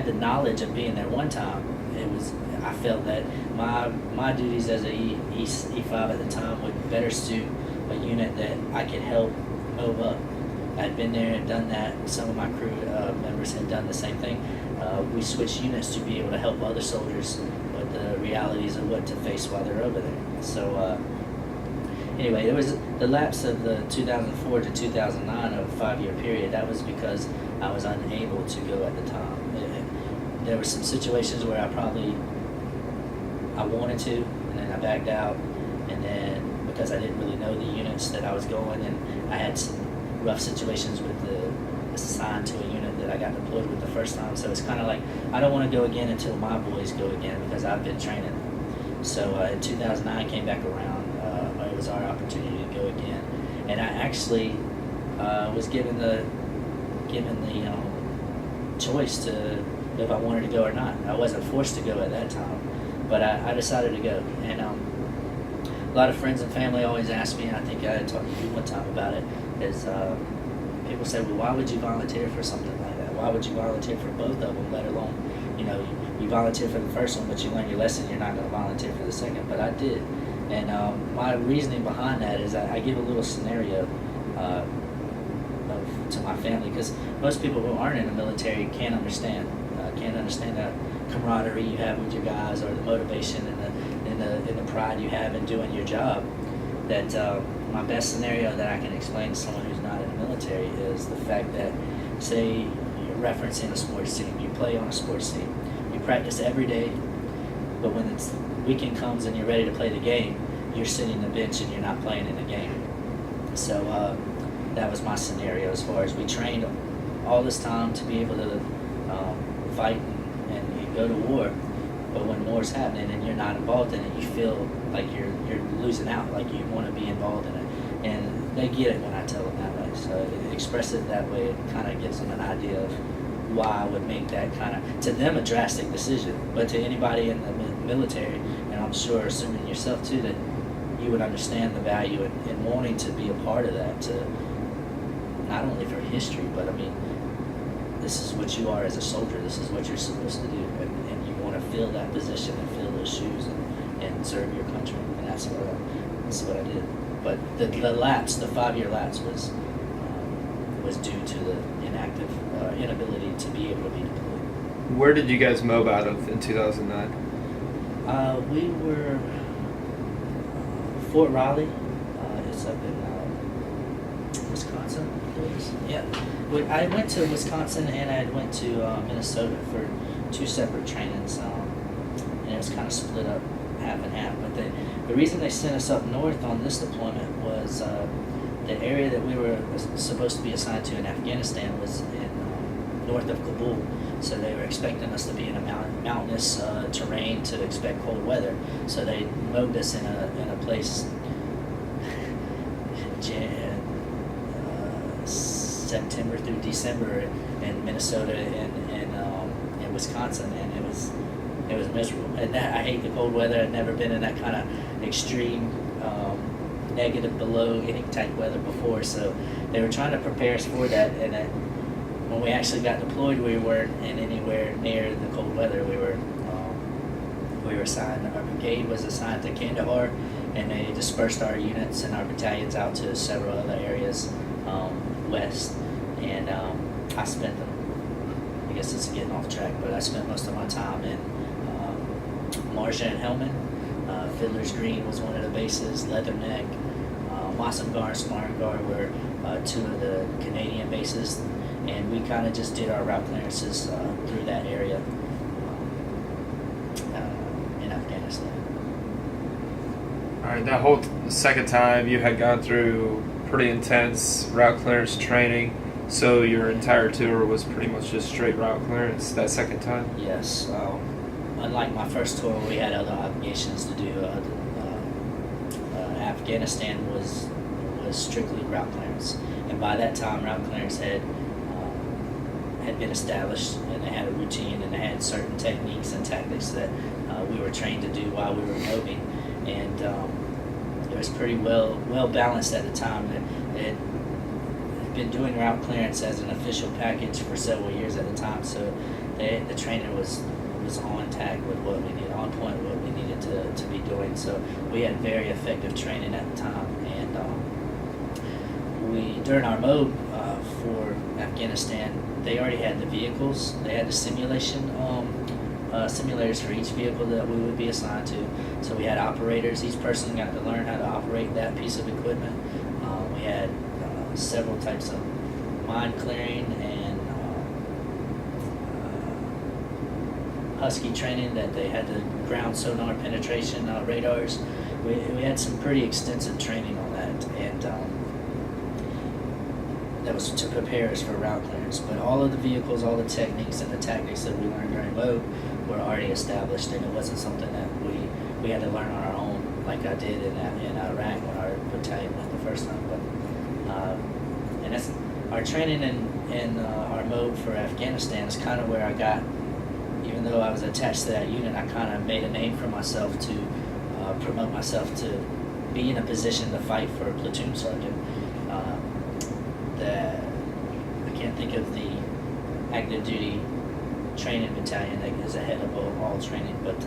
the knowledge of being there one time. I felt that my duties as a E5 at the time would better suit a unit that I could help move up. I'd been there and done that. Some of my crew members had done the same thing. We switched units to be able to help other soldiers with the realities of what to face while they're over there. So anyway, there was the lapse of the 2004 to 2009 of a 5-year period. That was because I was unable to go at the time. There were some situations where I wanted to, and then I backed out, and then because I didn't really know the units that I was going, and I had some rough situations with assigned to a unit that I got deployed with the first time. So it's kind of like, I don't want to go again until my boys go again, because I've been training them. So in 2009 came back around, it was our opportunity to go again, and I actually was given the choice to if I wanted to go or not. I wasn't forced to go at that time, but I decided to go. And a lot of friends and family always ask me, and I think I had talked to you one time about it, is people say, well, why would you volunteer for something like that? Why would you volunteer for both of them, let alone, you volunteer for the first one, but you learn your lesson, you're not going to volunteer for the second. But I did. And my reasoning behind that is I give a little scenario to my family, because most people who aren't in the military can't understand the camaraderie you have with your guys, or the motivation and the pride you have in doing your job. That my best scenario that I can explain to someone who's not in the military is the fact that, say, you're referencing a sports team, you play on a sports team, you practice every day, but when it's weekend comes and you're ready to play the game, you're sitting on the bench and you're not playing in the game. So that was my scenario as far as we trained all this time to be able to fight and go to war. But when war's happening and you're not involved in it, you feel like you're losing out, like you want to be involved in it. And they get it when I tell them that way. So express it that way, it kind of gives them an idea of why I would make that kind of, to them, a drastic decision. But to anybody in the military, and I'm sure assuming yourself too, that you would understand the value in wanting to be a part of that, to not only for history, but I mean, this is what you are as a soldier, this is what you're supposed to do, and you want to fill that position and fill those shoes and serve your country, and that's what I did. But the lapse, the 5-year lapse was due to the inability to be able to be deployed. Where did you guys mob out of in 2009? We were Fort Riley. It's up in Wisconsin. Yeah, I went to Wisconsin and I went to Minnesota for 2 separate trainings, and it was kind of split up half and half. But the reason they sent us up north on this deployment was the area that we were supposed to be assigned to in Afghanistan was in north of Kabul. So they were expecting us to be in a mountainous terrain to expect cold weather. So they moved us in a place September through December in Minnesota and in Wisconsin, and it was miserable. And I hate the cold weather. I'd never been in that kind of extreme negative below any type weather before. So they were trying to prepare us for that, and when we actually got deployed, we weren't in anywhere near the cold weather. We were assigned, our brigade was assigned to Kandahar, and they dispersed our units and our battalions out to several other areas west. And I spent I guess it's getting off track, but I spent most of my time in Marja and Helmand. Fiddler's Green was one of the bases, Leatherneck, Wassamgar and Smartgar were 2 of the Canadian bases. And we kind of just did our route clearances through that area in Afghanistan. All right, that whole second time you had gone through pretty intense route clearance training, so your entire tour was pretty much just straight route clearance that second time? Yes. Unlike my first tour, we had other obligations to do. Afghanistan was strictly route clearance, and by that time, route clearance had been established, and they had a routine, and they had certain techniques and tactics that we were trained to do while we were moving, and it was pretty well balanced at the time. It had been doing route clearance as an official package for several years at the time, so the trainer was on tack with what we needed, on point with what we needed to be doing. So we had very effective training at the time, and we during our MOB for Afghanistan, they already had the vehicles. They had the simulation simulators for each vehicle that we would be assigned to. So we had operators. Each person got to learn how to operate that piece of equipment. We had several types of mine clearing and Husky training, that they had the ground sonar penetration radars. We had some pretty extensive training on that, and that was to prepare us for route clearance. But all of the vehicles, all the techniques and the tactics that we learned during MOB were already established, and it wasn't something that we had to learn on our own like I did in Iraq when our battalion went the first time. But and that's our training in our MOB for Afghanistan is kind of where I got. Even though I was attached to that unit, I kind of made a name for myself to promote myself to be in a position to fight for a platoon sergeant. I can't think of the active duty training battalion that is ahead of all training, but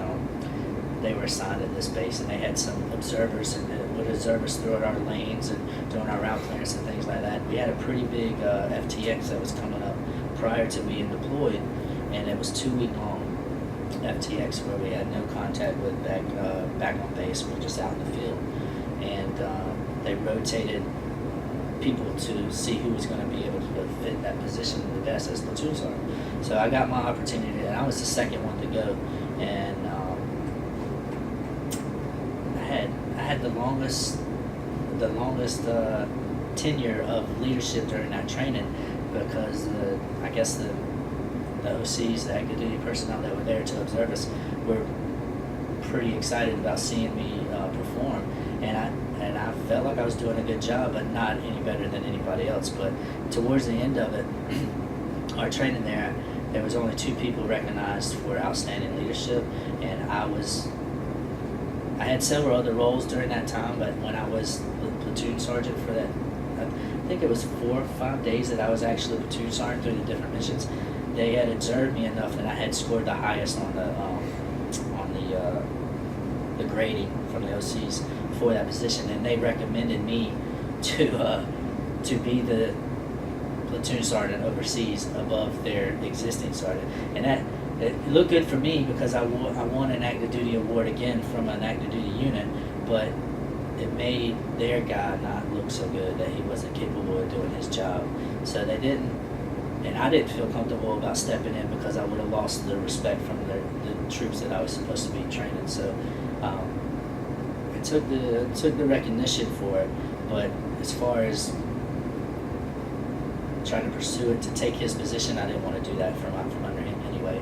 they were assigned at this base, and they had some observers and would observe us throughout our lanes and doing our route clearance and things like that. We had a pretty big FTX that was coming up prior to being deployed, and it was 2-week-long FTX where we had no contact with back on base. We were just out in the field, and they rotated people to see who was going to be able to fit that position the best as platoon sergeant. So I got my opportunity, and I was the second one to go, and I had the longest tenure of leadership during that training, because I guess the OCs, the active duty personnel that were there to observe us, were pretty excited about seeing me perform, and I felt like I was doing a good job, but not any better than anybody else. But towards the end of it, our training there was only 2 people recognized for outstanding leadership, and I had several other roles during that time, but when I was the platoon sergeant for that, I think it was 4 or 5 days that I was actually platoon sergeant through the different missions, they had observed me enough that I had scored the highest on the grading from the OCs for that position, and they recommended me to be the platoon sergeant overseas above their existing sergeant, and that it looked good for me because I won an active duty award again from an active duty unit, but it made their guy not look so good, that he wasn't capable of doing his job. So they didn't, and I didn't feel comfortable about stepping in because I would have lost the respect from the troops that I was supposed to be training. So I took the recognition for it, but as far as trying to pursue it to take his position, I didn't want to do that from under him anyway.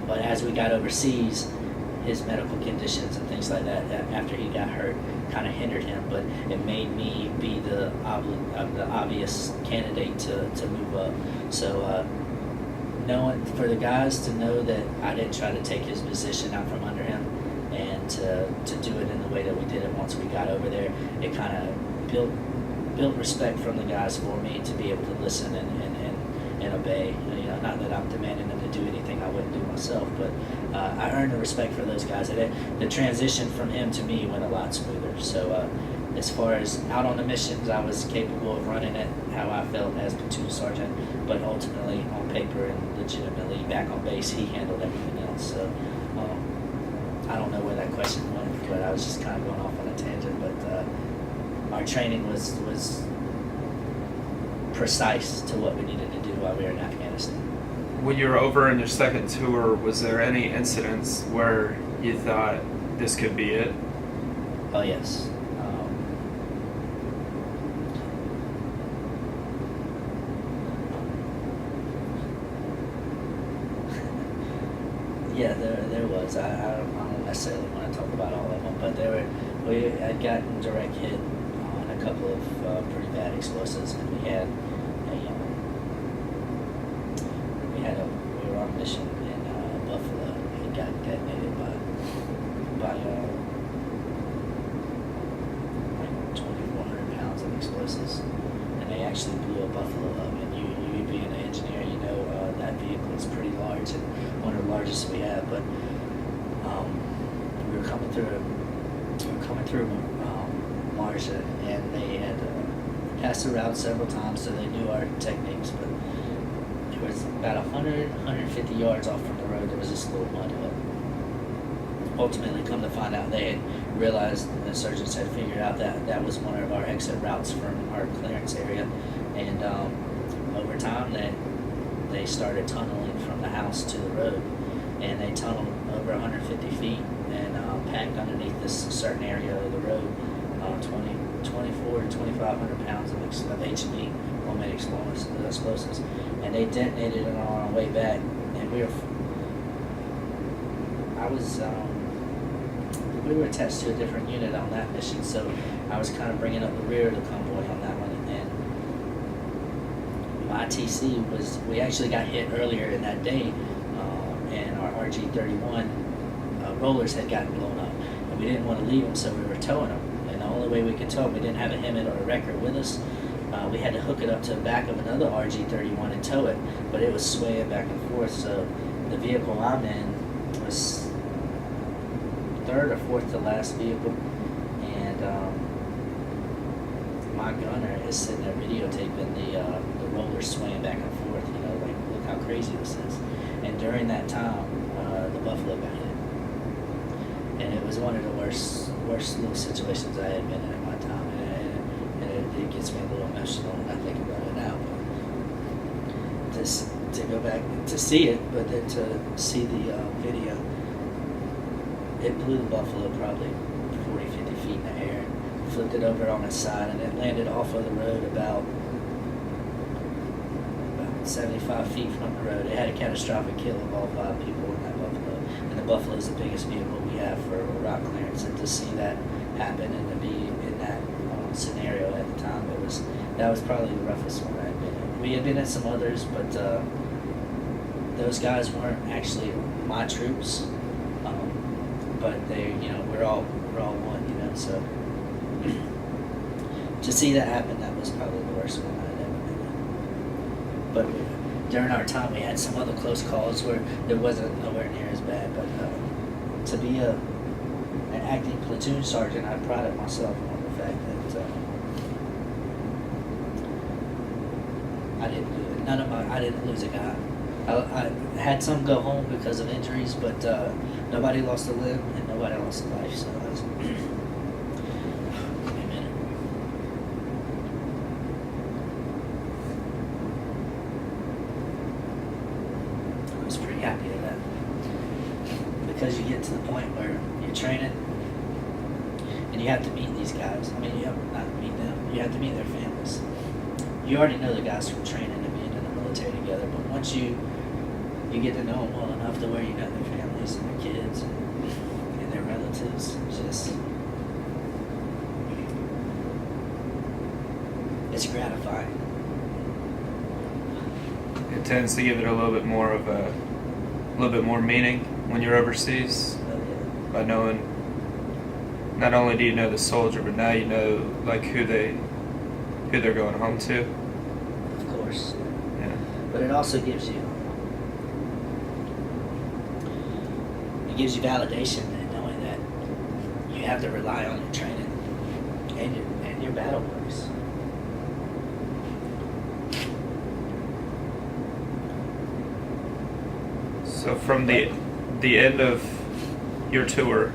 But as we got overseas, his medical conditions and things like that after he got hurt kind of hindered him, but it made me be the obvious candidate to move up. So knowing for the guys to know that I didn't try to take his position out from under him, and to do it in the way that we did it once we got over there, it kind of built respect from the guys for me to be able to listen and obey. You know, not that I'm demanding them to do anything I wouldn't do myself, but I earned the respect for those guys. The transition from him to me went a lot smoother. So as far as out on the missions, I was capable of running it how I felt as platoon sergeant, but ultimately on paper and legitimately back on base, he handled everything else. So I don't know where that question went, but I was just kind of going off on a tangent. But our training was precise to what we needed to do while we were in Afghanistan. When you were over in your second tour, was there any incidents where you thought this could be it? Oh yes. Yeah, there was. I don't necessarily want to talk about all of them, but we had gotten direct hit on a couple of pretty bad explosives, and we were on a mission in Buffalo. It got detonated by like 2,400 pounds of explosives, and they actually blew a Buffalo up. And you being an engineer, you know that vehicle is pretty large and one of the largest we have. But we were coming through Marja, and they had passed the route several times, so they knew our techniques. But it was about 150 yards off from the road. There was this little mud hut. Ultimately, come to find out, they had realized, the surgeons had figured out that was one of our exit routes from our clearance area, and over time they started tunneling from the house to the road, and they tunneled over 150 feet and packed underneath this certain area of the road 24 to 2,500 pounds of H&E, homemade explosives, and they detonated it on our way back, and we were attached to a different unit on that mission, so I was kind of bringing up the rear of the convoy on that one, and my TC was, we actually got hit earlier in that day, and our RG-31 rollers had gotten blown up, and we didn't want to leave them, so we were towing them, and the only way we could tow them, we didn't have a HEMTT or a wrecker with us. We had to hook it up to the back of another RG-31 and tow it, but it was swaying back and forth, so the vehicle I'm in was third or fourth to last vehicle, and my gunner is sitting there videotaping the roller swaying back and forth, you know, like, look how crazy this is. And during that time, the Buffalo got hit, and it was one of the worst little situations I had been in my time, it gets me a little emotional when I think about it now. But to go back to see it, but then to see the video, it blew the buffalo probably 40, 50 feet in the air, flipped it over on its side, and it landed off of the road about 75 feet from the road. It had a catastrophic kill of all 5 people in that buffalo. And the buffalo is the biggest vehicle we have for route clearance. And to see that happen and to be in that scenario at the time, that was probably the roughest one I had been in. We had been in some others, but those guys weren't actually my troops. But they, we're all one, so to see that happen, that was probably the worst one I had ever been in. But during our time, we had some other close calls where it wasn't nowhere near as bad. But to be an acting platoon sergeant, I prided myself on the fact that I didn't do it. I didn't lose a guy. I had some go home because of injuries, but nobody lost a limb and nobody lost a life. So I was. Happy with that, because you get to the point where you're training and you have to meet these guys. I mean, you have not to meet them, you have to meet their families. You already know the guys from training and being in the military together, but once you get to know them well enough to where you know their families and their kids and their relatives, it's gratifying. It tends to give it a little bit more meaning when you're overseas, by knowing, not only do you know the soldier, but now you know who they're going home to. Of course. Yeah. But it also gives you validation in knowing that you have to rely on your training and your battle works. So from the end of your tour,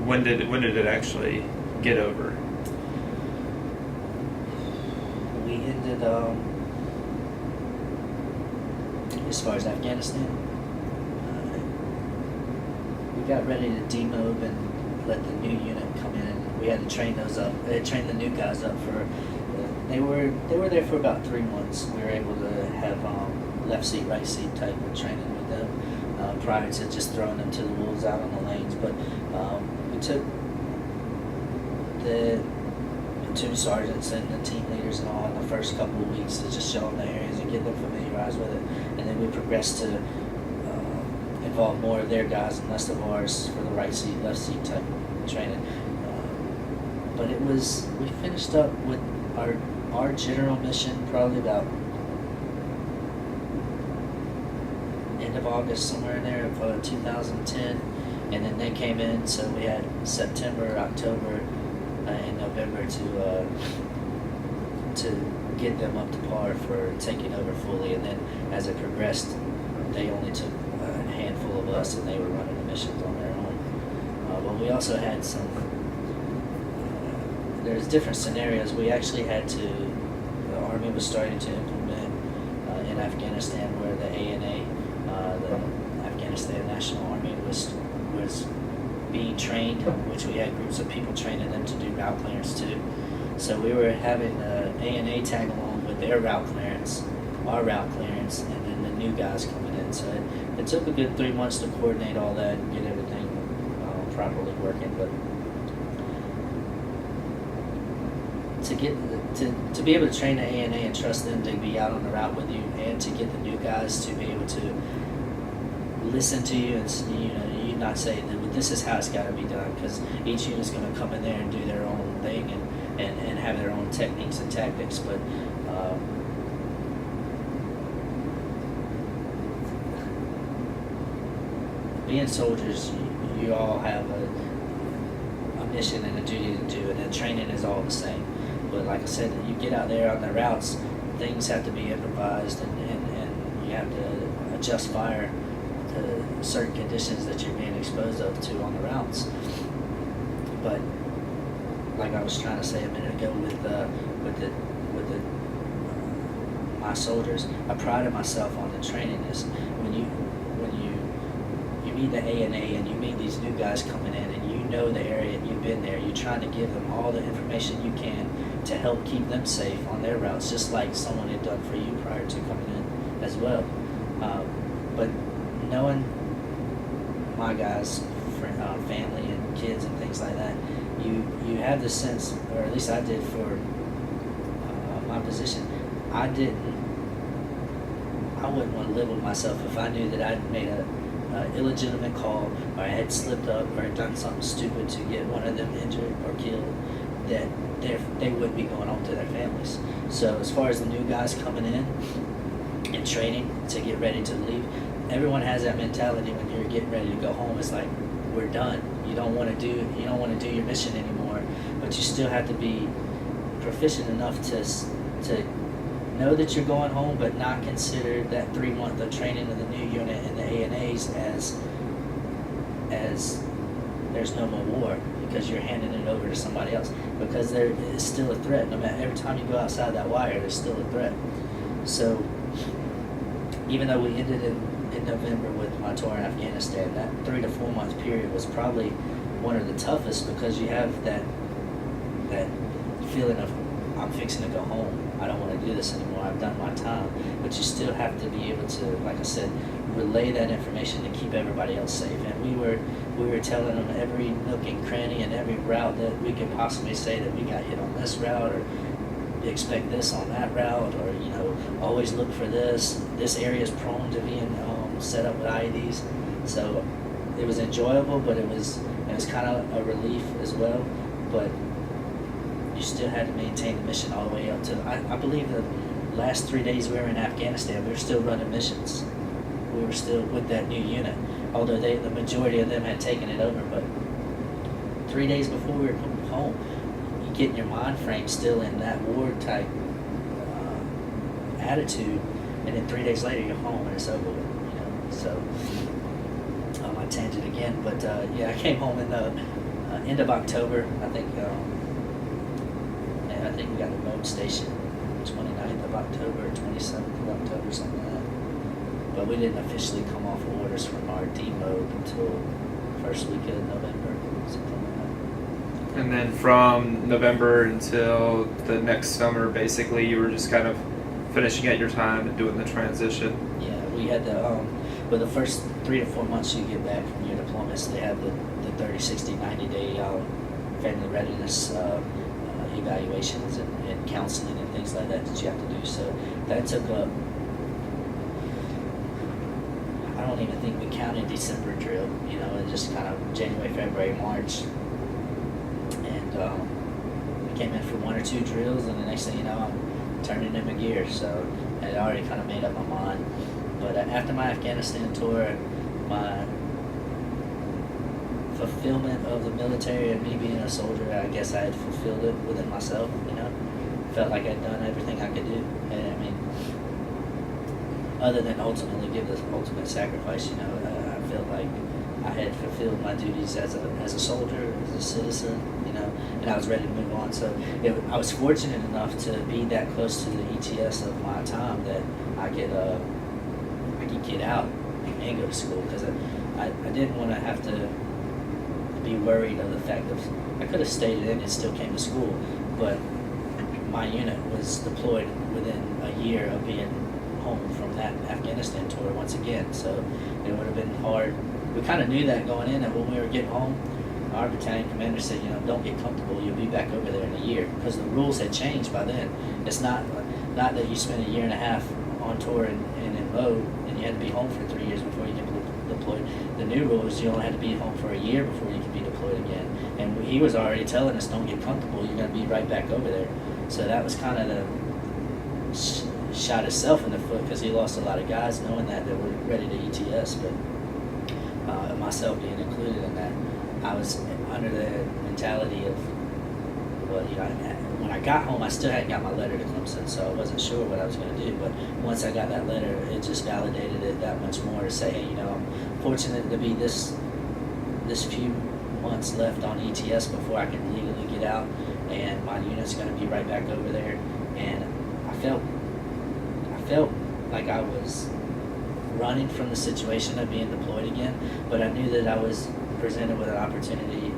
when did it actually get over? We ended as far as Afghanistan. We got ready to demob and let the new unit come in. We had to train those up. They trained the new guys up for. They were there for about 3 months. We were able to have left seat, right seat type of training with them prior to just throwing them to the wolves out on the lanes. But we took the platoon sergeants and the team leaders and all in the first couple of weeks to just show them the areas and get them familiarized with it. And then we progressed to involve more of their guys and less of ours for the right seat, left seat type training. But we finished up with our general mission probably about end of August, somewhere in there of 2010, and then they came in, so we had September, October, and November to get them up to par for taking over fully, and then as it progressed, they only took a handful of us, and they were running the missions on their own. But we also had some. There's different scenarios. We actually had to. The Army was starting to implement in Afghanistan where the ANA. The Afghanistan National Army was being trained, which we had groups of people training them to do route clearance too. So we were having the ANA tag along with their route clearance, our route clearance, and then the new guys coming in. So it took a good 3 months to coordinate all that and get everything properly working. But to be able to train the ANA and trust them to be out on the route with you, and to get the new guys to be able to listen to you and you not say that this is how it's got to be done, because each unit's going to come in there and do their own thing and have their own techniques and tactics. But being soldiers, you all have a mission and a duty to do, and the training is all the same. But like I said, you get out there on the routes, things have to be improvised, and you have to adjust fire to certain conditions that you're being exposed to on the routes. But like I was trying to say a minute ago with the my soldiers, I prided myself on the training. Is when you meet the A and you meet these new guys coming in, and you know the area and you've been there, you're trying to give them all the information you can to help keep them safe on their routes, just like someone had done for you prior to coming in as well. But knowing my guys, family and kids and things like that, you have the sense, or at least I did for my position. I wouldn't want to live with myself if I knew that I'd made a illegitimate call, or I had slipped up, or had done something stupid to get one of them injured or killed, that they wouldn't be going home to their families. So as far as the new guys coming in and training to get ready to leave, everyone has that mentality when you're getting ready to go home. It's like, we're done. You don't want to do your mission anymore, but you still have to be proficient enough to know that you're going home, but not consider that 3 month of training of the new unit and the ANAs as there's no more war, because you're handing it over to somebody else, because there is still a threat. No matter, every time you go outside that wire, there's still a threat. So even though we ended in November with my tour in Afghanistan, that 3 to 4 month period was probably one of the toughest, because you have that feeling of, I'm fixing to go home. I don't want to do this anymore. I've done my time. But you still have to be able to, like I said, relay that information to keep everybody else safe. And we were telling them every nook and cranny and every route that we could possibly say that we got hit on this route, or expect this on that route, or always look for this. This area is prone to being set up with IEDs. So it was enjoyable, but it was kind of a relief as well. But you still had to maintain the mission all the way up to, I believe the last 3 days we were in Afghanistan, we were still running missions. We were still with that new unit, although the majority of them had taken it over. But 3 days before we were coming home, you get in your mind frame still in that war type attitude, and then 3 days later you're home and it's over with. So I tangent again, but I came home in the end of October. I think we got remote station 29th of October, 27th of October, something like that. But we didn't officially come off orders from our D-mode until first week of November, something like that. And then from November until the next summer, basically, you were just kind of finishing at your time and doing the transition. Yeah, we had the first 3 to 4 months you get back from your deployments, they have the 30, 60, 90-day family readiness evaluations and counseling and things like that you have to do. So that took up, I don't even think we counted December drill, and just kind of January, February, March. And we came in for 1 or 2 drills, and the next thing you know, I'm turning in my gear. So I had already kind of made up my mind. But after my Afghanistan tour, my fulfillment of the military and me being a soldier, I guess I had fulfilled it within myself, Felt like I'd done everything I could do. And other than ultimately give the ultimate sacrifice, I felt like I had fulfilled my duties as a soldier, as a citizen, and I was ready to move on. So I was fortunate enough to be that close to the ETS of my time that I could get out and go to school, because I didn't want to have to be worried of the fact of, I could have stayed in and still came to school, but my unit was deployed within a year of being home from that Afghanistan tour once again. So it would have been hard. We kind of knew that going in, that when we were getting home, our battalion commander said, don't get comfortable, you'll be back over there in a year, because the rules had changed by then. It's not that you spend a year and a half on tour and in mode, and you had to be home for 3 years before you can be deployed. The new rule is you only had to be home for a year before you can be deployed again. And he was already telling us, don't get comfortable, you're going to be right back over there. So that was kind of the shot himself in the foot, because he lost a lot of guys knowing that they were ready to ETS. But myself being included in that, I was under the mentality of, when I got home, I still hadn't got my letter to Clemson, so I wasn't sure what I was going to do. But once I got that letter, it just validated it that much more to say, hey, I'm fortunate to be this few months left on ETS before I can legally get out, and my unit's going to be right back over there. And I felt like I was running from the situation of being deployed again, but I knew that I was presented with an opportunity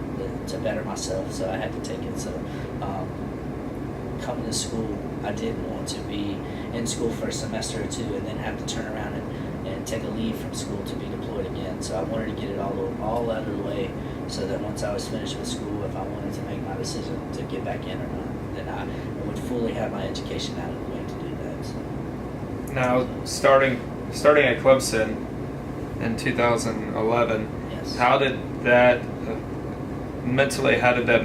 to better myself, so I had to take it. So coming to school, I didn't want to be in school for a semester or two and then have to turn around and take a leave from school to be deployed again. So I wanted to get it all out of the way, so that once I was finished with school, if I wanted to make my decision to get back in or not, then I would fully have my education out of the way to do that. So. Now, starting at Clemson in 2011, Yes. how did that mentally? How did that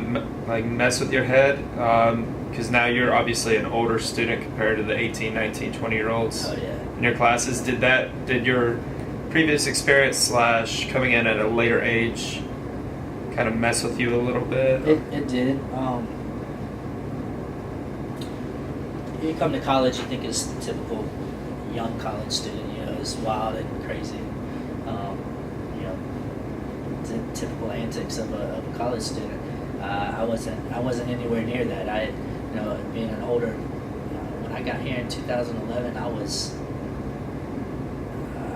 mess with your head? Because now you're obviously an older student compared to the 18, 19, 20-year-olds Oh yeah. in your classes. Did your previous experience / coming in at a later age kind of mess with you a little bit? It did. You come to college, you think it's the typical young college student, it's wild and crazy. The typical antics of a college student. I wasn't anywhere near that. Being an older, when I got here in 2011, I was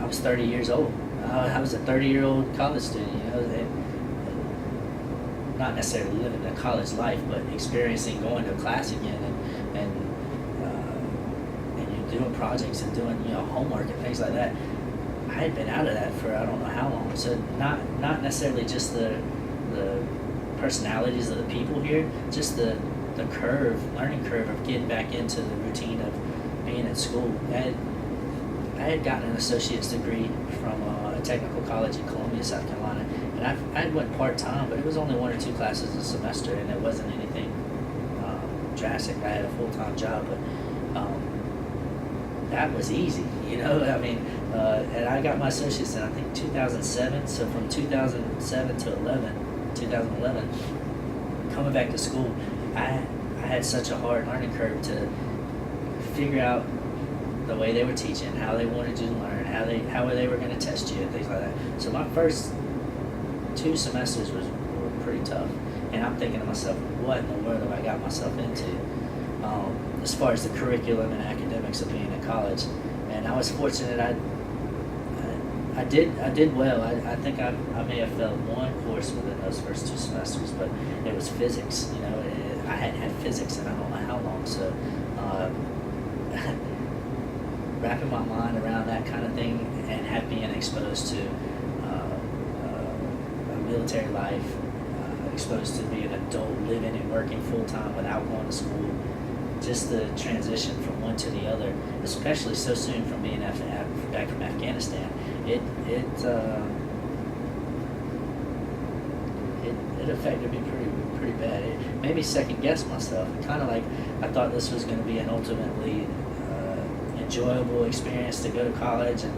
30 years old. I was a 30-year-old college student, not necessarily living a college life, but experiencing going to class again and you're doing projects and doing homework and things like that. I had been out of that for I don't know how long. So not necessarily just the personalities of the people here, just the learning curve of getting back into the routine of being at school. I had gotten an associate's degree from a technical college in Columbia, South Carolina, and I went part-time, but it was only 1 or 2 classes a semester, and it wasn't anything drastic. I had a full-time job, but that was easy, and I got my associates in, I think, 2007, so from 2007 to 2011, coming back to school, I had such a hard learning curve to figure out the way they were teaching, how they wanted you to learn, how they were going to test you, and things like that. So my first 2 semesters were pretty tough, and I'm thinking to myself, what in the world have I got myself into? As far as the curriculum and academics of being in college, and I was fortunate. I did well. I think I may have failed 1 course within those first 2 semesters, but it was physics. I hadn't had physics in I don't know how long, so wrapping my mind around that kind of thing and being exposed to a military life, exposed to being an adult, living and working full time without going to school, just the transition from one to the other, especially so soon from being back from Afghanistan, it affected me pretty bad. It made me second guess myself. Kind of like I thought this was going to be an ultimately enjoyable experience to go to college and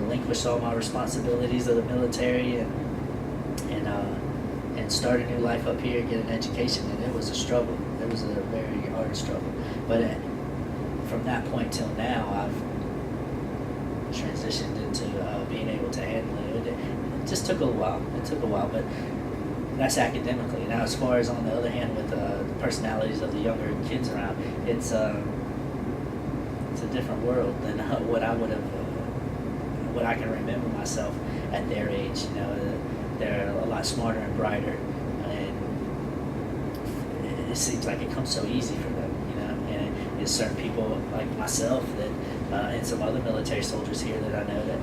relinquish all my responsibilities of the military and start a new life up here, get an education, and it was a struggle. It was a very hard struggle. But from that point till now, I've transitioned into being able to handle it. It just took a while. But that's academically. Now, as far as on the other hand, with the personalities of the younger kids around, it's a different world than what I would have, what I can remember myself at their age. They're a lot smarter and brighter, and it seems like it comes so easy for them. And it's certain people like myself that, and some other military soldiers here that I know that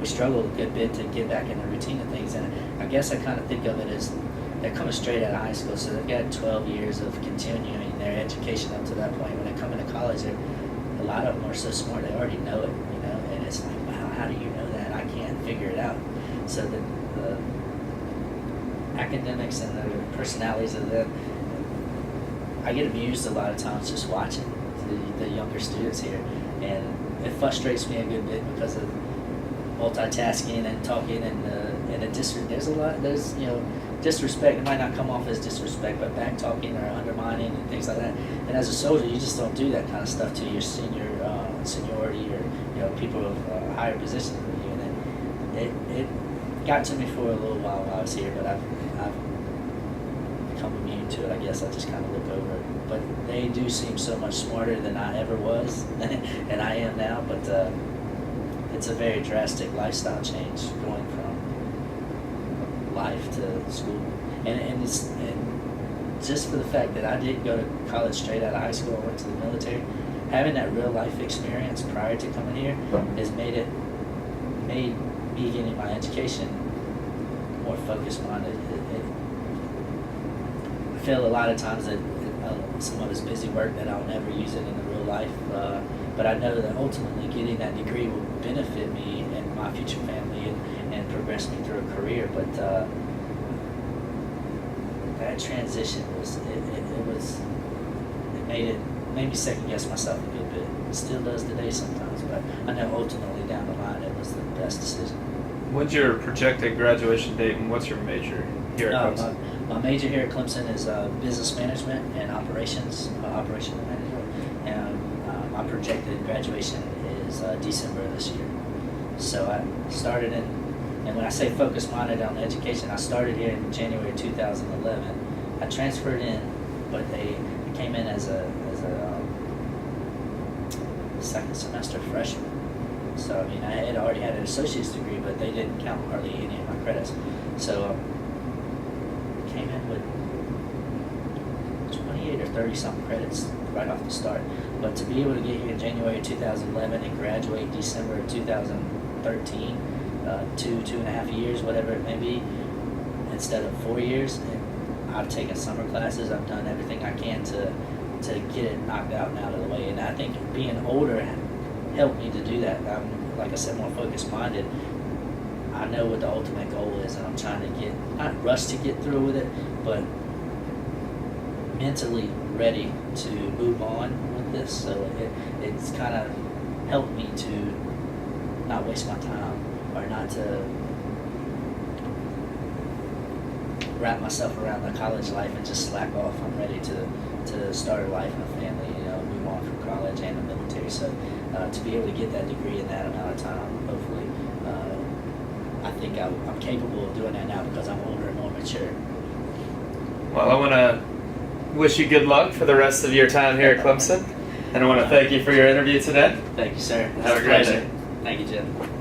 we struggle a good bit to get back in the routine of things. And I guess I kind of think of it as they're coming straight out of high school, so they've got 12 years of continuing their education up to that point. When they come into college, a lot of them are so smart, they already know it, and it's like, wow, how do you know that? I can't figure it out. So the academics and the personalities of them, I get abused a lot of times just watching the younger students here, and it frustrates me a good bit because of multitasking and talking and there's disrespect. It might not come off as disrespect, but back talking or undermining and things like that. And as a soldier, you just don't do that kind of stuff to your seniority or people of higher positions than you. And it got to me for a little while I was here, but I've become immune to it. I guess I just kind of look over it. But they do seem so much smarter than I ever was, and I am now. But it's a very drastic lifestyle change going from life to school, and just for the fact that I didn't go to college straight out of high school, I went to the military. Having that real life experience prior to coming here has made me getting my education more focused on it. I feel a lot of times that some of it's busy work that I'll never use it in the real life, but I know that ultimately getting that degree will benefit me and my future family and progress me through a career. But that transition made me second guess myself a good bit. It still does today sometimes, but I know ultimately down the line it was the best decision. What's your projected graduation date, and what's your major here at Clemson? My major here at Clemson is business management and operational management, and my projected graduation is December of this year. So I started and when I say focus-minded on education, I started here in January 2011. I transferred in, but I came in as a second semester freshman. So I mean, I had already had an associate's degree, but they didn't count hardly any of my credits. So came in with 28 or 30 something credits right off the start. But to be able to get here in January 2011 and graduate December of 2013, 2.5 years, whatever it may be, instead of 4 years, and I've taken summer classes. I've done everything I can to get it knocked out and out of the way. And I think being older helped me to do that. I'm, like I said, more focus-minded. I know what the ultimate goal is, and I'm trying to not rush to get through with it, but mentally ready to move on with this. So it's kind of helped me to not waste my time, or not to wrap myself around the college life and just slack off. I'm ready to start a life and a family, move on from college and the military. So to be able to get that degree in that amount of time, hopefully, I think I'm capable of doing that now because I'm older and more mature. Well, I want to wish you good luck for the rest of your time here at Clemson, and I want to thank you for your interview today. Thank you, sir. Have a great day. Thank you, Jim.